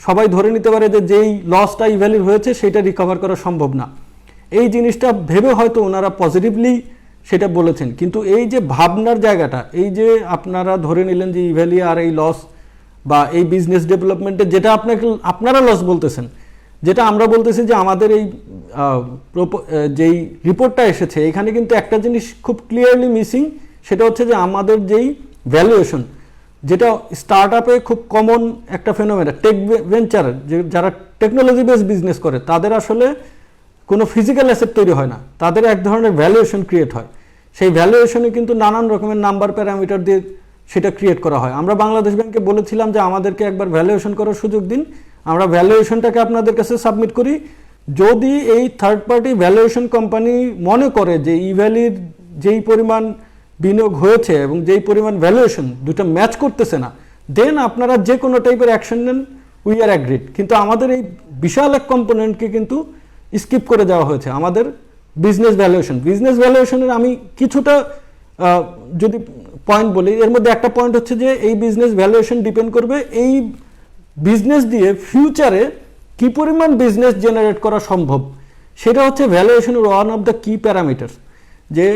সবাই ধরে নিতে পারে যে যেই লসটা ইভ্যালির হয়েছে সেটা রিকভার করা সম্ভব না। এই জিনিসটা ভেবে হয়তো ওনারা পজিটিভলি সেটা বলেছেন, কিন্তু এই যে ভাবনার জায়গাটা, এই যে আপনারা ধরে নিলেন যে ইভ্যালি আর এই লস বা এই বিজনেস ডেভেলপমেন্টে যেটা আপনারা লস বলতেছেন, যেটা আমরা বলতেছি যে আমাদের এই যেই রিপোর্টটা এসেছে এখানে কিন্তু একটা জিনিস খুব ক্লিয়ারলি মিসিং, সেটা হচ্ছে যে আমাদের যেই ভ্যালুয়েশন, যেটা স্টার্ট আপে খুব কমন একটা ফেনোমেনা, টেক ভেঞ্চার, যে যারা টেকনোলজি বেস বিজনেস করে তাদের আসলে কোনো ফিজিক্যাল অ্যাসেট তৈরি হয় না, তাদের এক ধরনের ভ্যালুয়েশন ক্রিয়েট হয়। সেই ভ্যালুয়েশনে কিন্তু নানান রকমের নাম্বার প্যারামিটার দিয়ে সেটা ক্রিয়েট করা হয়। আমরা বাংলাদেশ ব্যাংকে বলেছিলাম যে আমাদেরকে একবার ভ্যালুয়েশন করার সুযোগ দিন, আমরা ভ্যালুয়েশনটাকে আপনাদের কাছে সাবমিট করি। যদি এই থার্ড পার্টি ভ্যালুয়েশন কোম্পানি মনে করে যে ইভ্যালির যেই পরিমাণ বিনিয়োগ হয়েছে এবং যেই পরিমাণ ভ্যালুয়েশন দুটো ম্যাচ করতেছে না, দেন আপনারা যে কোনো টাইপের অ্যাকশন নেন, উই আর অ্যাগ্রিড। কিন্তু আমাদের এই বিশাল এক কম্পোনেন্টকে কিন্তু স্কিপ করে দেওয়া হয়েছে, আমাদের বিজনেস ভ্যালুয়েশনের আমি কিছুটা যদি পয়েন্ট বলি, এর মধ্যে একটা পয়েন্ট হচ্ছে যে এই বিজনেস ভ্যালুয়েশন ডিপেন্ড করবে এই বিজনেস দিয়ে ফিউচারে কি পরিমাণ বিজনেস জেনারেট করা সম্ভব, সেটা হচ্ছে ভ্যালুয়েশনের ওয়ান অফ দ্য কি প্যারামিটার। যে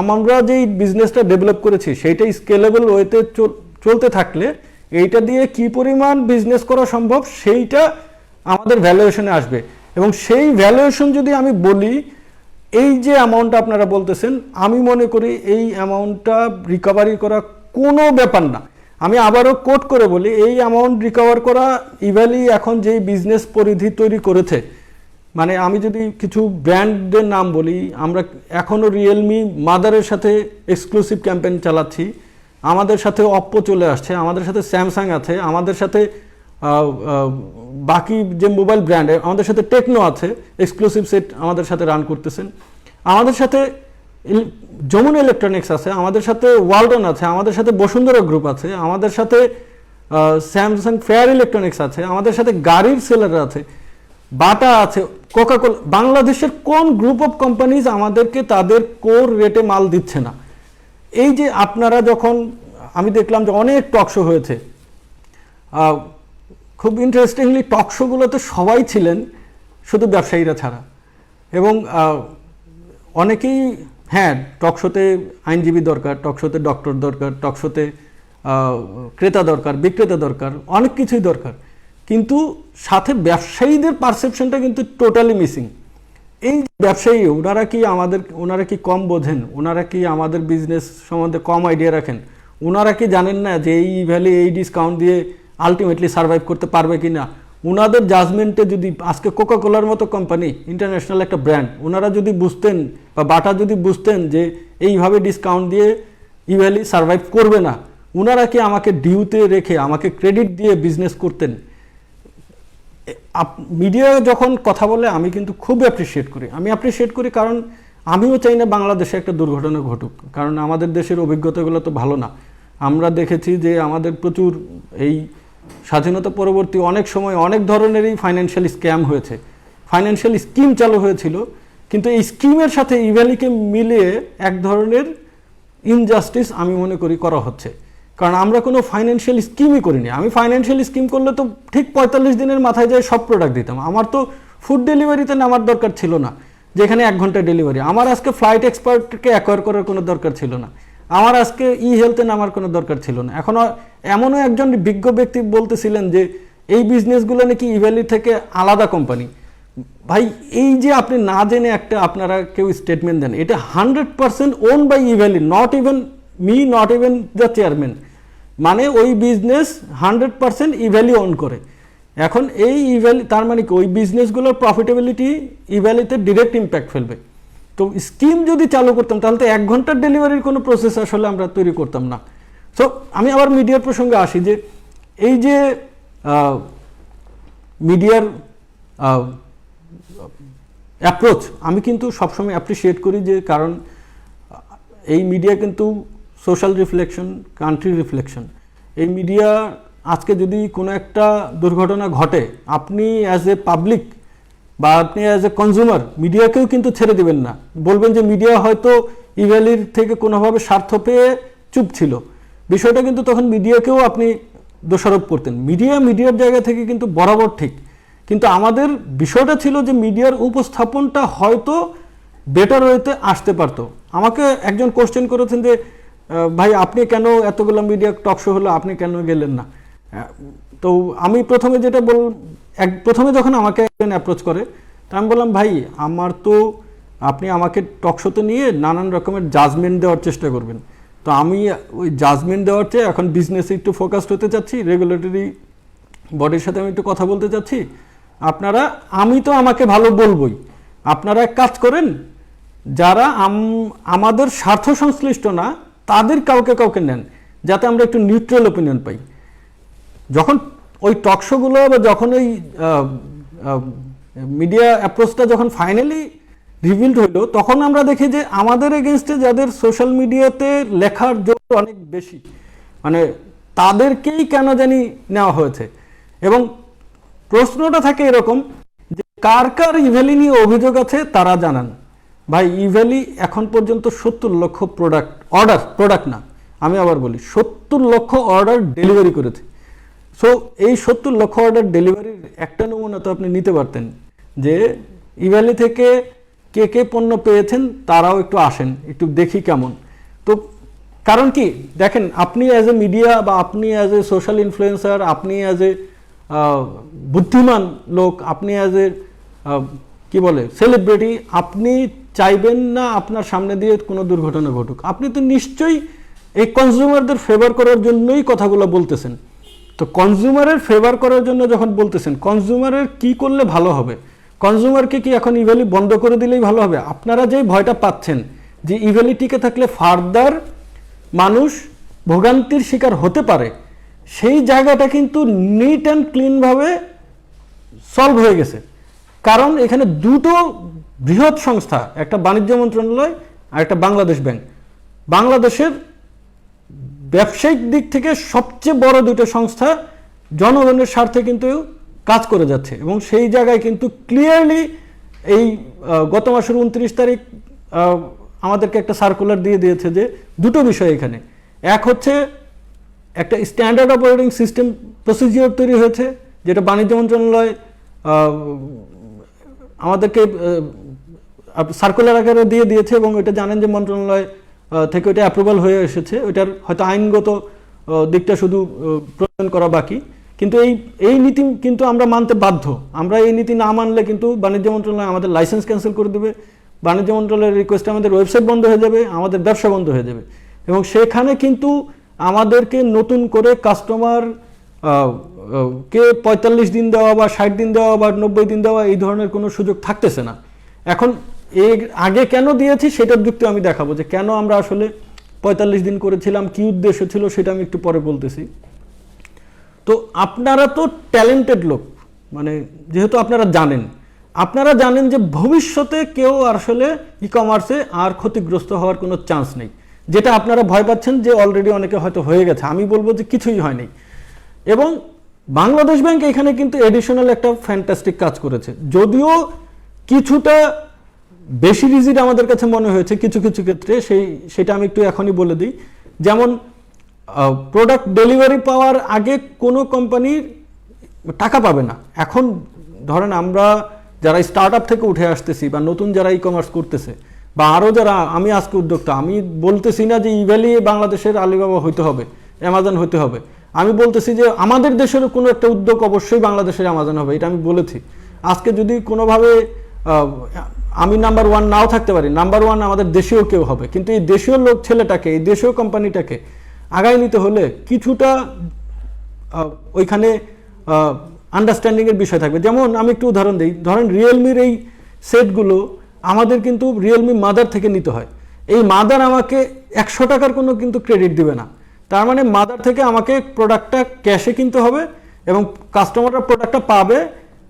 আমরা যেই বিজনেসটা ডেভেলপ করেছি সেইটা স্কেলেবল ওয়েতে চলতে থাকলে এইটা দিয়ে কি পরিমাণ বিজনেস করা সম্ভব সেইটা আমাদের ভ্যালুয়েশনে আসবে। এবং সেই ভ্যালুয়েশন যদি আমি বলি, এই যে অ্যামাউন্টটা আপনারা বলতেছেন, আমি মনে করি এই অ্যামাউন্টটা রিকভারি করা কোনো ব্যাপার না। আমি আবারও কোট করে বলি, এই অ্যামাউন্ট রিকভার করা ইভ্যালি এখন যেই বিজনেস পরিধি তৈরি করেছে, মানে আমি যদি কিছু ব্র্যান্ডের নাম বলি, আমরা এখনও রিয়েলমি মাদারের সাথে এক্সক্লুসিভ ক্যাম্পেইন চালাচ্ছি, আমাদের সাথে অপ্পো চলে আসছে, আমাদের সাথে স্যামসাং আছে, আমাদের সাথে বাকি যে মোবাইল ব্র্যান্ড, আমাদের সাথে টেকনো আছে, এক্সক্লুসিভ সেট আমাদের সাথে রান করতেছেন, আমাদের সাথে যমুনা ইলেকট্রনিক্স আছে, আমাদের সাথে ওয়ালটন আছে, আমাদের সাথে বসুন্ধরা গ্রুপ আছে, আমাদের সাথে স্যামসাং ফেয়ার ইলেকট্রনিক্স আছে, আমাদের সাথে গাড়ির সেলার আছে, বাটা আছে, কোকাকোলা। বাংলাদেশের কোন গ্রুপ অফ কোম্পানিজ আমাদেরকে তাদের কোর রেটে মাল দিচ্ছে না? এই যে আপনারা যখন, আমি দেখলাম যে অনেক টকশো হয়েছে, খুব ইন্টারেস্টিংলি টকশোগুলোতে সবাই ছিলেন শুধু ব্যবসায়ীরা ছাড়া, এবং অনেকেই, হ্যাঁ টকশোতে আইনজীবী দরকার, টকশোতে ডক্টর দরকার, টকশোতে ক্রেতা দরকার, বিক্রেতা দরকার, অনেক কিছুই দরকার, কিন্তু সাথে ব্যবসায়ীদের পারসেপশনটা কিন্তু টোটালি মিসিং। এই ব্যবসায়ী ওনারা কি কম বোঝেন? ওনারা কি আমাদের বিজনেস সম্বন্ধে কম আইডিয়া রাখেন? ওনারা কি জানেন না যে এই ভ্যালি এই ডিসকাউন্ট দিয়ে আলটিমেটলি সার্ভাইভ করতে পারবে কি না? ওনাদের জাজমেন্টে যদি আজকে কোকাকোলার মতো কোম্পানি, ইন্টারন্যাশনাল একটা ব্র্যান্ড, ওনারা যদি বুঝতেন বা বাটা যদি বুঝতেন যে এইভাবে ডিসকাউন্ট দিয়ে ইভ্যালি সার্ভাইভ করবে না, ওনারা কি আমাকে ডিউতে রেখে আমাকে ক্রেডিট দিয়ে বিজনেস করতেন? মিডিয়া যখন কথা বলে আমি কিন্তু খুব অ্যাপ্রিসিয়েট করি, কারণ আমিও চাই না বাংলাদেশে একটা দুর্ঘটনা ঘটুক, কারণ আমাদের দেশের অভিজ্ঞতাগুলো তো ভালো না। আমরা দেখেছি যে আমাদের প্রচুর এই স্বাধীনতা পরবর্তী অনেক সময় অনেক ধরনেরই ফাইন্যান্সিয়াল স্ক্যাম হয়েছে, ফাইন্যান্সিয়াল স্কিম চালু হয়েছিল, কিন্তু এই স্কিমের সাথে ইভ্যালিকে মিলিয়ে এক ধরনের ইনজাস্টিস আমি মনে করি করা হচ্ছে। কারণ আমরা কোনো ফাইন্যান্সিয়াল স্কিমই করিনি। আমি ফাইন্যান্সিয়াল স্কিম করলে তো ঠিক 45 দিনের মাথায় যায় সব প্রোডাক্ট দিতাম। আমার তো ফুড ডেলিভারিতে নামার দরকার ছিল না, যেখানে 1 ঘন্টা ডেলিভারি। আমার আজকে ফ্লাইট এক্সপার্টকে অ্যাকোয়ার করার কোনো দরকার ছিল না, আমার আজকে হেলথে নামার কোনো দরকার ছিল না। এখনও এমনও একজন বিজ্ঞ ব্যক্তি বলতেছিলেন যে এই বিজনেসগুলো নাকি ইভ্যালি থেকে আলাদা কোম্পানি। ভাই, এই যে আপনি না জেনে একটা আপনারা কেউ স্টেটমেন্ট দেন, এটা 100% own by Evaly, not even me, not even the chairman. মানে ওই বিজনেস 100% ইভ্যালি ওন করে। এখন এই ইভ্যালি তার মানে কি ওই বিজনেসগুলোর প্রফিটেবিলিটি ইভ্যালিতে ডিরেক্ট ইম্প্যাক্ট ফেলবে। তো স্কিম যদি চালু করতাম তাহলে তো 1 ঘন্টার ডেলিভারির কোনো প্রসেস আসলে আমরা তৈরি করতাম না। সো আমি আবার মিডিয়ার প্রসঙ্গে আসি, যে এই যে মিডিয়ার অ্যাপ্রোচ আমি কিন্তু সবসময় অ্যাপ্রিসিয়েট করি, যে কারণ এই মিডিয়া কিন্তু সোশ্যাল রিফ্লেকশন, কান্ট্রি রিফ্লেকশন। এই মিডিয়া আজকে যদি কোনো একটা দুর্ঘটনা ঘটে, আপনি অ্যাজ এ পাবলিক বা আপনি অ্যাজ এ কনজিউমার মিডিয়াকেও কিন্তু ছেড়ে দেবেন না, বলবেন যে মিডিয়া হয়তো ইভ্যালির থেকে কোনোভাবে স্বার্থ পেয়ে চুপ ছিল। বিষয়টা কিন্তু তখন মিডিয়াকেও আপনি দোষারোপ করতেন। মিডিয়ার জায়গা থেকে কিন্তু বরাবর ঠিক, কিন্তু আমাদের বিষয়টা ছিল যে মিডিয়ার উপস্থাপনটা হয়তো বেটার ওয়েতে আসতে পারতো। আমাকে একজন কোশ্চেন করেছেন যে ভাই আপনি কেন এতগুলো মিডিয়া টক শো হলো, আপনি কেন গেলেন না? তো আমি প্রথমে যখন আমাকে একজন অ্যাপ্রোচ করে, তা আমি বললাম ভাই আমার তো আপনি আমাকে টক শোতে নিয়ে নানান রকমের জাজমেন্ট দেওয়ার চেষ্টা করবেন, তো আমি ওই জাজমেন্ট দেওয়ার চেয়ে এখন বিজনেসে একটু ফোকাসড হতে চাচ্ছি, রেগুলেটরি বডির সাথে আমি একটু কথা বলতে চাচ্ছি। আমি তো আমাকে ভালো বলবই, আপনারা এক কাজ করেন, যারা আমাদের স্বার্থ সংশ্লিষ্ট না তাদের কাউকে নেন, যাতে আমরা একটু নিউট্রাল ওপিনিয়ন পাই। যখন ওই টক শোগুলো বা যখন ওই মিডিয়া অ্যাপ্রোচটা যখন ফাইনালি রিভিলড হইলো, তখন আমরা দেখি যে আমাদের এগেনস্টে যাদের সোশ্যাল মিডিয়াতে লেখার জোর অনেক বেশি, মানে তাদেরকেই কেন জানি নেওয়া হয়েছে। এবং প্রশ্নটা থাকে এরকম যে কার কার ইভ্যালি নিয়ে অভিযোগ আছে তারা জানান। ভাই ইভ্যালি এখন পর্যন্ত 70 লক্ষ প্রোডাক্ট না, আমি আবার বলি 70 লক্ষ অর্ডার ডেলিভারি করেছে। সো এই 70 লক্ষ অর্ডার ডেলিভারির একটা নমুনা তো আপনি নিতে পারতেন, যে ইভ্যালি থেকে কে কে পণ্য পেয়েছেন তারাও একটু আসেন, একটু দেখি কেমন। তো কারণ কি দেখেন, আপনি অ্যাজ এ মিডিয়া বা আপনি অ্যাজ এ সোশ্যাল ইনফ্লুয়েন্সার, আপনি অ্যাজ এ বুদ্ধিমান লোক, আপনি অ্যাজ এ কি বলে সেলিব্রিটি, আপনি চাইবেন না আপনার সামনে দিয়ে কোনো দুর্ঘটনা ঘটুক। আপনি তো নিশ্চয়ই এই কনজিউমারদের ফেভার করার জন্যই কথাগুলো বলতেছেন। তো কনজিউমারের ফেভার করার জন্য যখন বলতেছেন, কনজিউমারের কি করলে ভালো হবে? কনজিউমারকে কি এখন ইভ্যালি বন্ধ করে দিলেই ভালো হবে? আপনারা যে ভয়টা পাচ্ছেন যে ইভ্যালি টিকে থাকলে ফার্দার মানুষ ভোগান্তির শিকার হতে পারে, সেই জায়গাটা কিন্তু নিট অ্যান্ড ক্লিনভাবে সলভ হয়ে গেছে। কারণ এখানে দুটো বৃহৎ সংস্থা, একটা বাণিজ্য মন্ত্রণালয় আর একটা বাংলাদেশ ব্যাংক, বাংলাদেশের ব্যবসায়িক দিক থেকে সবচেয়ে বড় দুটো সংস্থা জনগণের স্বার্থে কিন্তু কাজ করে যাচ্ছে। এবং সেই জায়গায় কিন্তু ক্লিয়ারলি এই গত মাসের 29 তারিখ আমাদেরকে একটা সার্কুলার দিয়ে দিয়েছে যে দুটো বিষয় এখানে। এক হচ্ছে একটা স্ট্যান্ডার্ড অপারেটিং সিস্টেম প্রসিজিওর তৈরি হয়েছে, যেটা বাণিজ্য মন্ত্রণালয় আমাদেরকে সার্কুলার আকারে দিয়ে দিয়েছে, এবং এটা জানেন যে মন্ত্রণালয় থেকে ওইটা অ্যাপ্রুভাল হয়ে এসেছে। ওইটার হয়তো আইনগত দিকটা শুধু প্রণয়ন করা বাকি, কিন্তু এই নীতি কিন্তু আমরা মানতে বাধ্য। আমরা এই নীতি না মানলে কিন্তু বাণিজ্য মন্ত্রণালয় আমাদের লাইসেন্স ক্যান্সেল করে দেবে, বাণিজ্য মন্ত্রণালয়ের রিকোয়েস্টে আমাদের ওয়েবসাইট বন্ধ হয়ে যাবে, আমাদের ব্যবসা বন্ধ হয়ে যাবে। এবং সেখানে কিন্তু আমাদেরকে নতুন করে কাস্টমার কে 45 দিন দেওয়া বা 60 দিন দেওয়া বা 90 দিন দেওয়া এই ধরনের কোনো সুযোগ থাকতেছে না। এখন এর আগে কেন দিয়েছি সেটার যুক্তি আমি দেখাবো, যে কেন আমরা আসলে 45 দিন করেছিলাম, কি উদ্দেশ্য ছিল সেটা আমি একটু পরে বলতেছি। তো আপনারা তো ট্যালেন্টেড লোক, মানে যেহেতু আপনারা জানেন যে ভবিষ্যতে কেউ আসলে ই কমার্সে আর ক্ষতিগ্রস্ত হওয়ার কোনো চান্স নেই। যেটা আপনারা ভয় পাচ্ছেন যে অলরেডি অনেকে হয়তো হয়ে গেছে, আমি বলবো যে কিছুই হয়নি। এবং বাংলাদেশ ব্যাংক এখানে কিন্তু এডিশনাল একটা ফ্যান্টাস্টিক কাজ করেছে, যদিও কিছুটা বেশি রিজিড আমাদের কাছে মনে হয়েছে কিছু কিছু ক্ষেত্রে, সেটা আমি একটু এখনই বলে দিই। যেমন প্রোডাক্ট ডেলিভারি পাওয়ার আগে কোনো কোম্পানি টাকা পাবে না। এখন ধরেন আমরা যারা স্টার্ট আপ থেকে উঠে আসতেছি বা নতুন যারা ই কমার্স করতেছে বা আরও যারা, আমি আজকে উদ্যোক্তা, আমি বলতেছি না যে ইভ্যালি বাংলাদেশের আলিবাবা হইতে হবে, অ্যামাজন হইতে হবে। আমি বলতেছি যে আমাদের দেশের কোনো একটা উদ্যোগ অবশ্যই বাংলাদেশের অ্যামাজন হবে, এটা আমি বলেছি। আজকে যদি কোনোভাবে আমি নাম্বার 1 নাও থাকতে পারি, নাম্বার 1 আমাদের দেশীয় কেউ হবে, কিন্তু এই দেশীয় ছেলেটাকে, এই দেশীয় কোম্পানিটাকে আগায় নিতে হলে কিছুটা ওইখানে আন্ডারস্ট্যান্ডিংয়ের বিষয় থাকবে। যেমন আমি একটু উদাহরণ দিই, ধরেন রিয়েলমির এই সেটগুলো আমাদের কিন্তু রিয়েলমি মাদার থেকে নিতে হয়। এই মাদার আমাকে 100 টাকার কোনো কিন্তু ক্রেডিট দিবে না। তার মানে মাদার থেকে আমাকে প্রোডাক্টটা ক্যাশে কিনতে হবে, এবং কাস্টমাররা প্রোডাক্টটা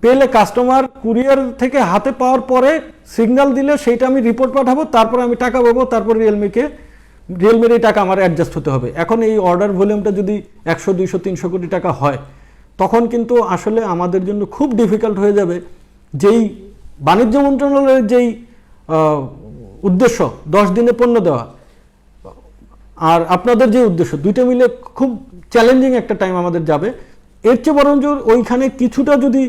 পেলে কাস্টমার কুরিয়ার থেকে হাতে পাওয়ার পরে সিগন্যাল দিলে সেইটা আমি রিপোর্ট পাঠাবো, তারপর আমি টাকা পাবো, তারপর রিয়েলমির এই টাকা আমার অ্যাডজাস্ট হতে হবে। এখন এই অর্ডার ভলিউমটা যদি 100, 200, 300 কোটি টাকা হয়, তখন কিন্তু আসলে আমাদের জন্য খুব ডিফিকাল্ট হয়ে যাবে। যেই বাণিজ্য মন্ত্রণালয়ের যেই উদ্দেশ্য 10 দিনে পণ্য দেওয়া, আর আপনাদের যে উদ্দেশ্য, দুইটা মিলে খুব চ্যালেঞ্জিং একটা টাইম আমাদের যাবে। এর চেয়ে বরঞ্চ ওইখানে কিছুটা যদি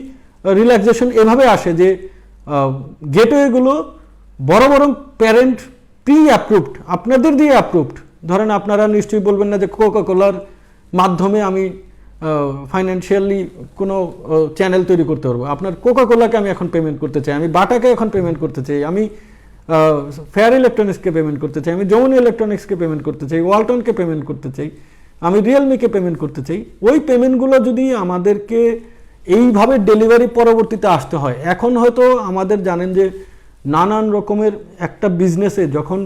রিল্যাক্সেশন এভাবে আসে যে গেটওয়েগুলো বড় বড় প্যারেন্ট প্রি অ্যাপ্রুভড, আপনাদের দিয়ে অ্যাপ্রুভড। ধরেন আপনারা নিশ্চয়ই বলবেন না যে কোকা কোলার মাধ্যমে আমি ফাইন্যান্সিয়ালি কোনো চ্যানেল তৈরি করতে পারবো। আপনার কোকা কোলাকে আমি এখন পেমেন্ট করতে চাই, আমি বাটাকে এখন পেমেন্ট করতে চাই, আমি ফেয়ার ইলেকট্রনিক্সকে পেমেন্ট করতে চাই, আমি যমুনা ইলেকট্রনিক্সকে পেমেন্ট করতে চাই, ওয়ালটনকে পেমেন্ট করতে চাই, আমি রিয়েলমিকে পেমেন্ট করতে চাই। ওই পেমেন্টগুলো যদি আমাদেরকে এইভাবে ডেলিভারি পরবর্তীতে আসতে হয়, এখন হয়তো আমাদের জানেন যে নানান রকমের একটা বিজনেসে যখন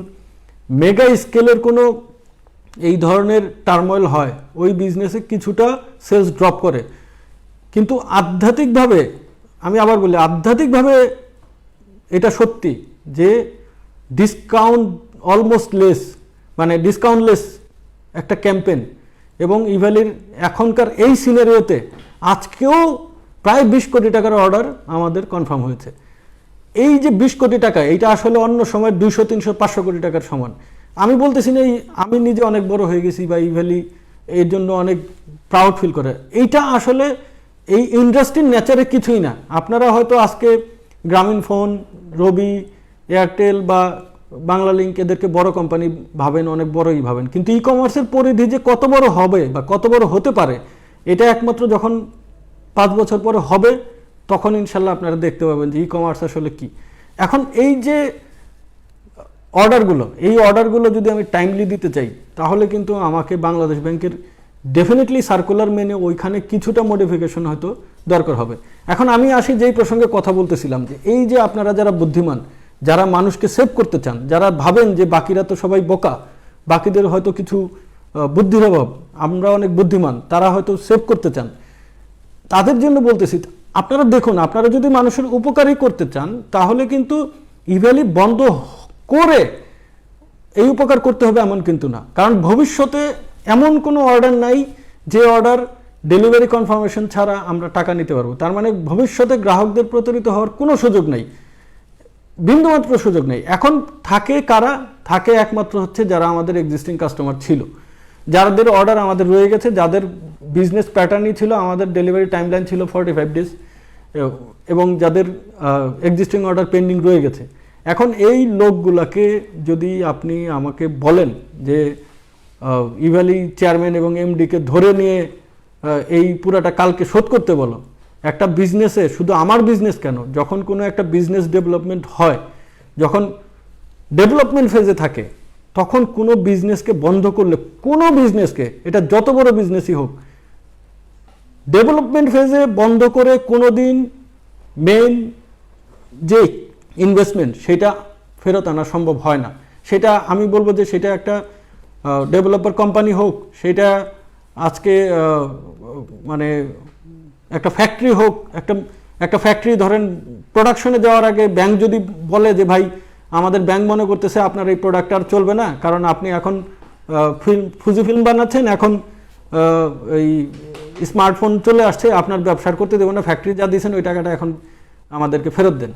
মেগা স্কেলের কোনো এই ধরনের টার্ময়েল হয়, ওই বিজনেসে কিছুটা সেলস ড্রপ করে। কিন্তু আধ্যাত্মিকভাবে, আমি আবার বলি আধ্যাত্মিকভাবে এটা সত্যি যে ডিসকাউন্ট অলমোস্ট লেস, মানে ডিসকাউন্টলেস একটা ক্যাম্পেন, এবং ইভ্যালির এখনকার এই সিনারিওতে আজকেও প্রায় 20 কোটি টাকার অর্ডার আমাদের কনফার্ম হয়েছে। এই যে 20 কোটি টাকা, এইটা আসলে অন্য সময় 200, 300, 500 কোটি টাকার সমান। আমি বলতেছি না আমি নিজে অনেক বড় হয়ে গেছি বা ইভ্যালি এর জন্য অনেক প্রাউড ফিল করে, এইটা আসলে এই ইন্ডাস্ট্রির নেচারে কিছুই না। আপনারা হয়তো আজকে গ্রামীণ ফোন, রবি, এয়ারটেল বা বাংলা লিঙ্ক এদেরকে বড় কোম্পানি ভাবেন, অনেক বড়ই ভাবেন, কিন্তু ই কমার্সের পরিধি যে কত বড় হবে বা কত বড় হতে পারে, এটা একমাত্র যখন 5 বছর পরে হবে তখন ইনশাল্লাহ আপনারা দেখতে পাবেন যে ই কমার্স আসলে কি। এখন এই যে এই অর্ডারগুলো যদি আমি টাইমলি দিতে চাই, তাহলে কিন্তু আমাকে বাংলাদেশ ব্যাংকের ডেফিনেটলি সার্কুলার মেনে ওইখানে কিছুটা মডিফিকেশন হয়তো দরকার হবে। এখন আমি আসি যেই প্রসঙ্গে কথা বলতেছিলাম, যে এই যে আপনারা যারা বুদ্ধিমান, যারা মানুষকে সেভ করতে চান, যারা ভাবেন যে বাকিরা তো সবাই বোকা, বাকিদের হয়তো কিছু বুদ্ধির অভাব, আমরা অনেক বুদ্ধিমান, তারা হয়তো সেভ করতে চান, তাদের জন্য বলতেছি আপনারা দেখুন, আপনারা যদি মানুষের উপকারই করতে চান তাহলে কিন্তু ইভ্যালি বন্ধ করে এই উপকার করতে হবে এমন কিন্তু না। কারণ ভবিষ্যতে এমন কোনো অর্ডার নাই যে অর্ডার ডেলিভারি কনফার্মেশন ছাড়া আমরা টাকা নিতে পারবো। তার মানে ভবিষ্যতে গ্রাহকদের প্রতারিত হওয়ার কোনো সুযোগ নেই, বিন্দুমাত্র সুযোগ নেই। এখন থাকে কারা? থাকে একমাত্র হচ্ছে যারা আমাদের এক্সিস্টিং কাস্টমার ছিল, যাদের অর্ডার আমাদের রয়ে গেছে, যাদের বিজনেস প্যাটার্নই ছিল, আমাদের ডেলিভারি টাইমলাইন ছিল 45 ডেজ, এবং যাদের এক্সিস্টিং অর্ডার পেন্ডিং রয়ে গেছে। এখন এই লোকগুলাকে যদি আপনি আমাকে বলেন যে ইভ্যালি চেয়ারম্যান এবং এমডিকে ধরে নিয়ে এই পুরাটা কালকে শোধ করতে বলো, একটা বিজনেসে, শুধু আমার বিজনেস কেন, যখন কোনো একটা বিজনেস ডেভেলপমেন্ট হয়, যখন ডেভেলপমেন্ট ফেজে থাকে, তখন কোনো বিজনেসকে বন্ধ করলে, কোনো বিজনেসকে, এটা যত বড় বিজনেসই হোক, ডেভেলপমেন্ট ফেজে বন্ধ করে কোনো দিন মেইন যে ইনভেস্টমেন্ট সেটা ফেরত আনা সম্ভব হয় না। সেটা আমি বলবো যে সেটা একটা ডেভেলপার কোম্পানি হোক, সেটা আজকে মানে একটা ফ্যাক্টরি হোক, একটা ফ্যাক্টরি ধরেন প্রোডাকশনে যাওয়ার আগে ব্যাংক যদি বলে যে ভাই আমাদের ব্যাংক মনে করতেছে আপনার এই প্রোডাক্ট আর চলবে না, কারণ আপনি এখন ফুজি ফিল্ম বানাচ্ছেন, এখন এই স্মার্টফোন চলে আসছে, আপনার ব্যবসার করতে দেবেন না, ফ্যাক্টরি যা দিয়েছেন ওই টাকাটা এখন আমাদেরকে ফেরত দেন।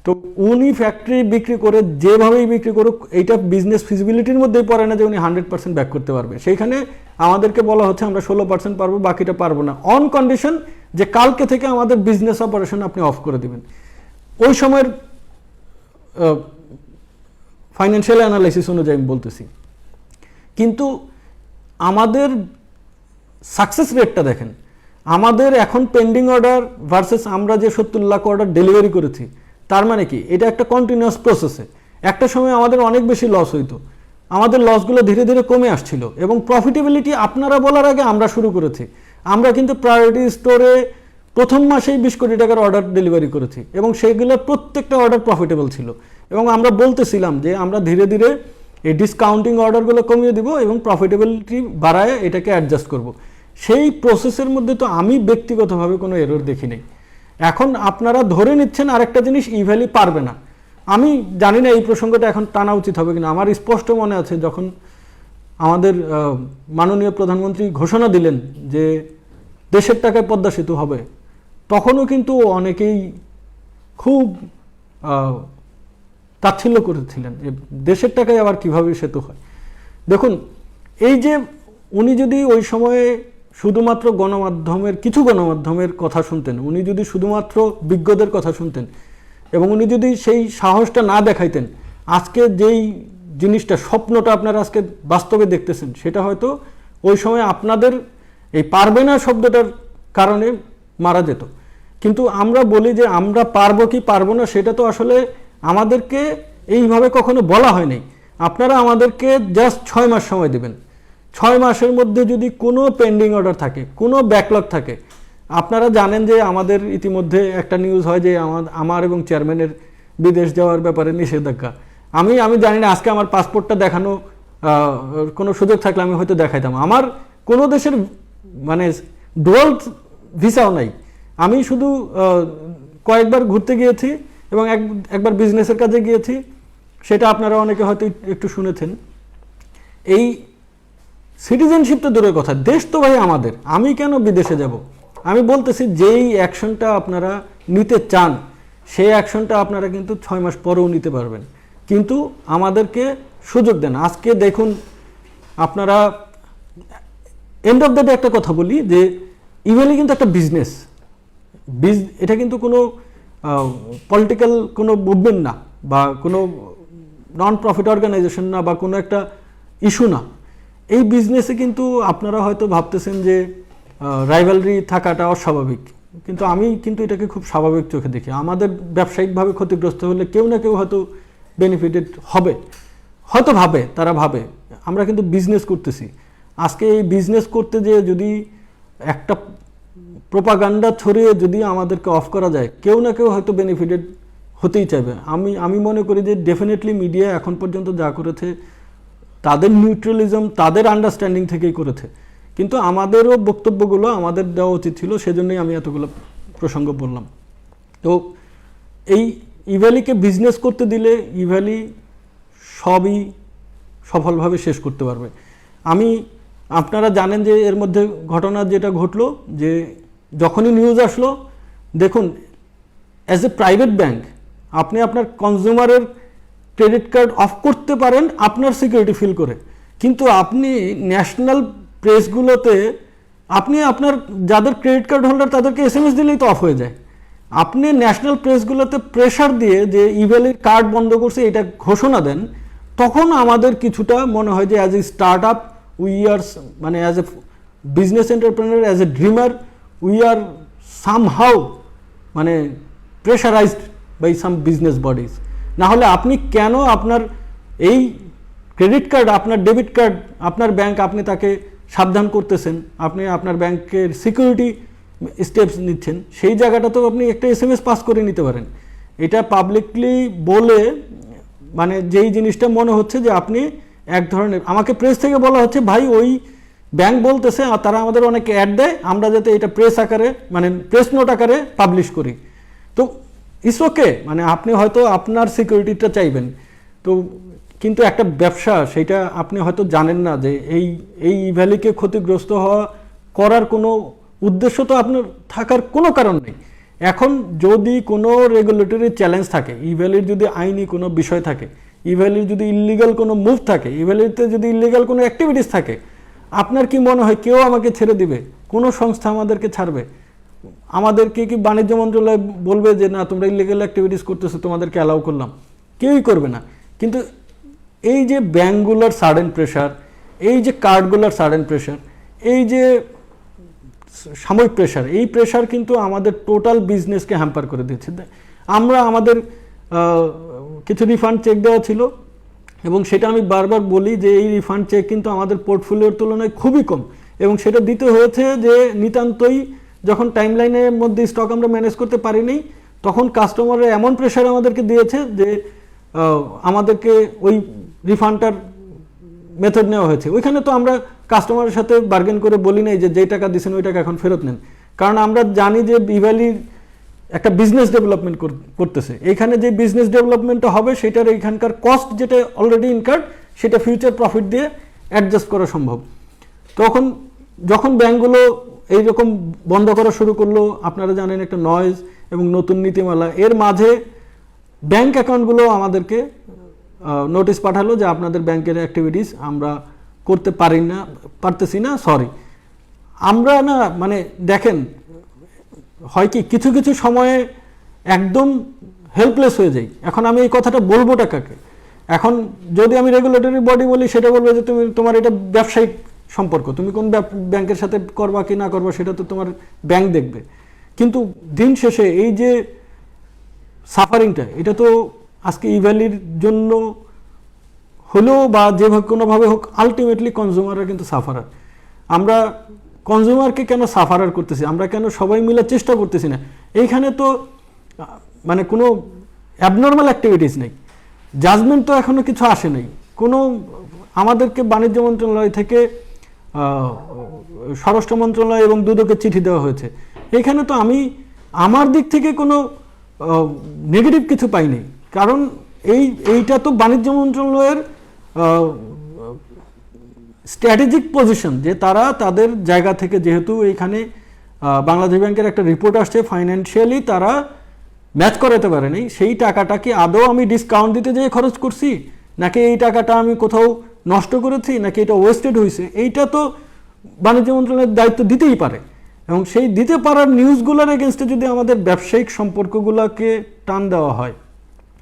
তো উনি ফ্যাক্টরি বিক্রি করে যেভাবেই বিক্রি করুক, এইটা বিজনেস ফিজিবিলিটির মধ্যেই পড়ে না যে উনি 100% ব্যাক করতে পারবে। সেইখানে আমাদেরকে বলা হচ্ছে আমরা 16% পারবো, বাকিটা পারবো না, অন কন্ডিশন যে কালকে থেকে আমাদের বিজনেস অপারেশন আপনি অফ করে দিবেন। ওই সময়ের ফাইন্যান্সিয়াল অ্যানালাইসিস অনুযায়ী আমি বলতেছি। কিন্তু আমাদের সাকসেস রেটটা দেখেন, আমাদের এখন পেন্ডিং অর্ডার ভার্সেস আমরা যে 70 লাখ অর্ডার ডেলিভারি করেছি, তার মানে কি এটা একটা কন্টিনিউয়াস প্রসেসে। একটা সময় আমাদের অনেক বেশি লস হইতো, আমাদের লসগুলো ধীরে ধীরে কমে আসছিল, এবং প্রফিটেবিলিটি আপনারা বলার আগে আমরা শুরু করেছি। আমরা কিন্তু প্রায়োরিটি স্টোরে প্রথম মাসেই 20 কোটি টাকার অর্ডার ডেলিভারি করেছি, এবং সেইগুলোর প্রত্যেকটা অর্ডার প্রফিটেবল ছিল। এবং আমরা বলতেছিলাম যে আমরা ধীরে ধীরে এই ডিসকাউন্টিং অর্ডারগুলো কমিয়ে দিব এবং প্রফিটেবিলিটি বাড়ায় এটাকে অ্যাডজাস্ট করব। সেই প্রসেসের মধ্যে তো আমি ব্যক্তিগতভাবে কোনো এরর দেখি নাই। এখন আপনারা ধরে নিচ্ছেন আরেকটা জিনিস ইভ্যালি পারবে না। আমি জানি না এই প্রসঙ্গটা এখন টানা উচিত হবে কিনা। আমার স্পষ্ট মনে আছে যখন আমাদের মাননীয় প্রধানমন্ত্রী ঘোষণা দিলেন যে দেশের টাকায় পদ্মা সেতু হবে, তখনও কিন্তু অনেকেই খুব তাচ্ছিল্য করেছিলেন যে দেশের টাকায় আবার কিভাবে সেতু হয়। দেখুন, এই যে উনি যদি ওই সময়ে শুধুমাত্র কিছু গণমাধ্যমের কথা শুনতেন, উনি যদি শুধুমাত্র বিজ্ঞদের কথা শুনতেন এবং উনি যদি সেই সাহসটা না দেখাইতেন, আজকে যেই জিনিসটা স্বপ্নটা আপনারা আজকে বাস্তবে দেখতেছেন সেটা হয়তো ওই সময় আপনাদের এই পারবে না শব্দটার কারণে মারা যেত। কিন্তু আমরা বলি যে আমরা পারবো কি পারবো না, সেটা তো আসলে আমাদেরকে এইভাবে কখনো বলা হয়নি। আপনারা আমাদেরকে জাস্ট 6 মাস সময় দেবেন। 6 মাসের মধ্যে যদি কোনো পেন্ডিং অর্ডার থাকে, কোনো ব্যাকলগ থাকে, আপনারা জানেন যে আমাদের ইতিমধ্যে একটা নিউজ হয় যে আমার এবং চেয়ারম্যানের বিদেশ যাওয়ার ব্যাপারে নিষেধাজ্ঞা। আমি জানি না, আজকে আমার পাসপোর্টটা দেখানো কোনো সুযোগ থাকলে আমি হয়তো দেখাইতাম। আমার কোনো দেশের মানে ডুয়াল ভিসাও নাই। আমি শুধু কয়েকবার ঘুরতে গিয়েছি এবং একবার বিজনেসের কাজে গিয়েছি, সেটা আপনারা অনেকে হয়তো একটু শুনেছেন। এই সিটিজেনশিপ তো দূরের কথা, দেশ তো ভাই আমাদের, আমি কেন বিদেশে যাব? আমি বলতেছি যেই অ্যাকশনটা আপনারা নিতে চান সেই অ্যাকশনটা আপনারা কিন্তু 6 মাস পরেও নিতে পারবেন, কিন্তু আমাদেরকে সুযোগ দেন। আজকে দেখুন আপনারা, এন্ড অফ দ্য ডে একটা কথা বলি যে ইভেলি কিন্তু একটা বিজনেস, এটা কিন্তু কোনো পলিটিক্যাল কোনো মুভমেন্ট না, বা কোনো নন প্রফিট অর্গানাইজেশন না, বা কোনো একটা ইস্যু না। এই বিজনেসে কিন্তু আপনারা হয়তো ভাবতেছেন যে রাইভালরি থাকাটা অস্বাভাবিক, কিন্তু আমি কিন্তু এটাকে খুব স্বাভাবিক চোখে দেখি। আমাদের ব্যবসায়িকভাবে ক্ষতিগ্রস্ত হলে কেউ না কেউ হয়তো বেনিফিটেড হবে, হয়তো তারা ভাবে আমরা কিন্তু বিজনেস করতেছি। আজকে এই বিজনেস করতে যেয়ে যদি একটা প্রোপাগান্ডা ছড়িয়ে যদি আমাদেরকে অফ করা যায়, কেউ না কেউ হয়তো বেনিফিটেড হতেই চাইবে। আমি মনে করি যে ডেফিনেটলি মিডিয়া এখন পর্যন্ত যা করেছে তাদের নিউট্রালিজম, তাদের আন্ডারস্ট্যান্ডিং থেকেই করেছে, কিন্তু আমাদেরও বক্তব্যগুলো আমাদের দেওয়া উচিত ছিল, সেজন্যই আমি এতগুলো প্রসঙ্গ বললাম। তো এই ইভ্যালিকে বিজনেস করতে দিলে ইভ্যালি সবই সফলভাবে শেষ করতে পারবে। আপনারা জানেন যে এর মধ্যে ঘটনা যেটা ঘটলো, যে যখনই নিউজ আসলো, দেখুন অ্যাজ এ প্রাইভেট ব্যাংক আপনি আপনার কনজিউমারের ক্রেডিট কার্ড অফ করতে পারেন আপনার সিকিউরিটি ফিল করে, কিন্তু আপনি ন্যাশনাল প্রেসগুলোতে আপনি আপনার যাদের ক্রেডিট কার্ড হোল্ডার তাদেরকে SMS দিলেই তো অফ হয়ে যায়। আপনি ন্যাশনাল প্রেসগুলোতে প্রেশার দিয়ে যে ইভ্যালির কার্ড বন্ধ করছে এটা ঘোষণা দেন, তখন আমাদের কিছুটা মনে হয় যে as a startup we are, মানে as a business entrepreneur, as a dreamer we are somehow মানে pressurised by some business bodies. না হলে আপনি কেন আপনার এই ক্রেডিট কার্ড, আপনার ডেবিট কার্ড, আপনার ব্যাংক, আপনি তাকে সাবধান করতেছেন, আপনি আপনার ব্যাংকের সিকিউরিটি স্টেপস নিচ্ছেন, সেই জায়গাটা তো আপনি একটা SMS পাস করে নিতে পারেন। এটা পাবলিকলি বলে মানে যেই জিনিসটা মনে হচ্ছে যে আপনি এক ধরনের, আমাকে প্রেস থেকে বলা হচ্ছে ভাই ওই ব্যাংক বলতেছে আর তারা আমাদের অনেক অ্যাড দেয়, আমরা যাতে এটা প্রেস আকারে মানে প্রেস নোট আকারে পাবলিশ করি। তো ইটস ওকে, মানে আপনি হয়তো আপনার সিকিউরিটিটা চাইবেন, তো কিন্তু একটা ব্যবসা সেটা আপনি হয়তো জানেন না যে এই ইভ্যালিকে ক্ষতিগ্রস্ত করার কোনো উদ্দেশ্য তো আপনার থাকার কোনো কারণ নেই। এখন যদি কোনো রেগুলেটরি চ্যালেঞ্জ থাকে, ইভ্যালির যদি আইনি কোনো বিষয় থাকে, ইভ্যালির যদি ইল্লিগাল কোনো মুভ থাকে, ইভ্যালিতে যদি ইল্লিগাল কোনো অ্যাক্টিভিটিস থাকে, আপনার কি মনে হয় কেউ আমাকে ছেড়ে দিবে? কোনো সংস্থা আমাদেরকে ছাড়বে? আমাদেরকে কি বাণিজ্য মন্ত্রণালয় বলবে যে না তোমরা ইলিগাল অ্যাক্টিভিটিস করতেছো, তোমাদেরকে অ্যালাউ করলাম? কেউই করবে না। কিন্তু এই যে ব্যাঙ্কগুলোর সাডেন প্রেশার, এই যে কার্ডগুলোর সাডেন প্রেশার, এই যে সাময়িক প্রেশার, এই প্রেশার কিন্তু আমাদের টোটাল বিজনেসকে হ্যাম্পার করে দিয়েছে। আমাদের কিছু রিফান্ড চেক দেওয়া ছিল এবং সেটা আমি বারবার বলি যে এই রিফান্ড চেক কিন্তু আমাদের পোর্টফোলিওর তুলনায় খুবই কম, এবং সেটা দিতে হয়েছে যে নিতান্তই যখন টাইমলাইনের মধ্যে স্টক আমরা ম্যানেজ করতে পারিনি, তখন কাস্টমাররা এমন প্রেশার আমাদেরকে দিয়েছে যে আমাদেরকে ওই রিফান্ডটার মেথড নেওয়া হয়েছে। ওইখানে তো আমরা কাস্টমারের সাথে বার্গেন করে বলি নাই যে টাকা দিয়েছেন ওই টাকা এখন ফেরত নেন, কারণ আমরা জানি যে ইভ্যালি একটা বিজনেস ডেভেলপমেন্ট করতেছে। এখানে যে বিজনেস ডেভেলপমেন্টটা হবে সেটার এখানকার কস্ট যেটা অলরেডি ইনকার্ড সেটা ফিউচার প্রফিট দিয়ে অ্যাডজাস্ট করা সম্ভব। তখন যখন ব্যাঙ্কগুলো এইরকম বন্ধ করা শুরু করলো, আপনারা জানেন একটা নয়েজ এবং নতুন নীতিমালা, এর মাঝে ব্যাংক অ্যাকাউন্টগুলো আমাদেরকে নোটিশ পাঠালো যে আপনাদের ব্যাংকের অ্যাক্টিভিটিস আমরা করতে পারতেছি না, সরি। আমরা না মানে দেখেন হয় কি কিছু কিছু সময়ে একদম হেল্পলেস হয়ে যাই। এখন আমি এই কথাটা বলবোটা কাকে? এখন যদি আমি রেগুলেটরি বডি বলি সেটা বলবে যে তোমার এটা ব্যবসায়িক সম্পর্ক, তুমি কোন ব্যাংকের সাথে করবা কি না করবা সেটা তো তোমার ব্যাংক দেখবে। কিন্তু দিন শেষে এই যে সাফারিংটা, এটা তো আজকে ইভ্যালির জন্য হলেও বা যেভাবে কোনোভাবে হোক আলটিমেটলি কনজিউমাররা কিন্তু সাফারার। আমরা কনজিউমারকে কেন সাফারার করতেছি? আমরা কেন সবাই মিলে চেষ্টা করতেছি না? এইখানে তো মানে কোনো অ্যাবনর্মাল অ্যাক্টিভিটিস নেই, জাজমেন্ট তো এখনও কিছু আসে নাই কোনো। আমাদেরকে বাণিজ্য মন্ত্রণালয় থেকে স্বরাষ্ট্র মন্ত্রণালয় এবং দুদকে চিঠি দেওয়া হয়েছে। এখানে তো আমি আমার দিক থেকে কোনো নেগেটিভ কিছু পাইনি, কারণ এইটা তো বাণিজ্য মন্ত্রণালয়ের স্ট্র্যাটেজিক পজিশন যে তারা তাদের জায়গা থেকে, যেহেতু এইখানে বাংলাদেশ ব্যাংকের একটা রিপোর্ট আসছে ফাইন্যান্সিয়ালি তারা ম্যাচ করাতে পারেনি, সেই টাকাটা কি আদৌ আমি ডিসকাউন্ট দিতে যেয়ে খরচ করছি, নাকি এই টাকাটা আমি কোথাও নষ্ট করেছি, নাকি এটা ওয়েস্টেড হয়েছে, এইটা তো বাণিজ্য মন্ত্রণালয়ের দায়িত্ব দিতেই পারে। এবং সেই দিতে পারার নিউজগুলোর এগেনস্টে যদি আমাদের ব্যবসায়িক সম্পর্কগুলোকে টান দেওয়া হয়,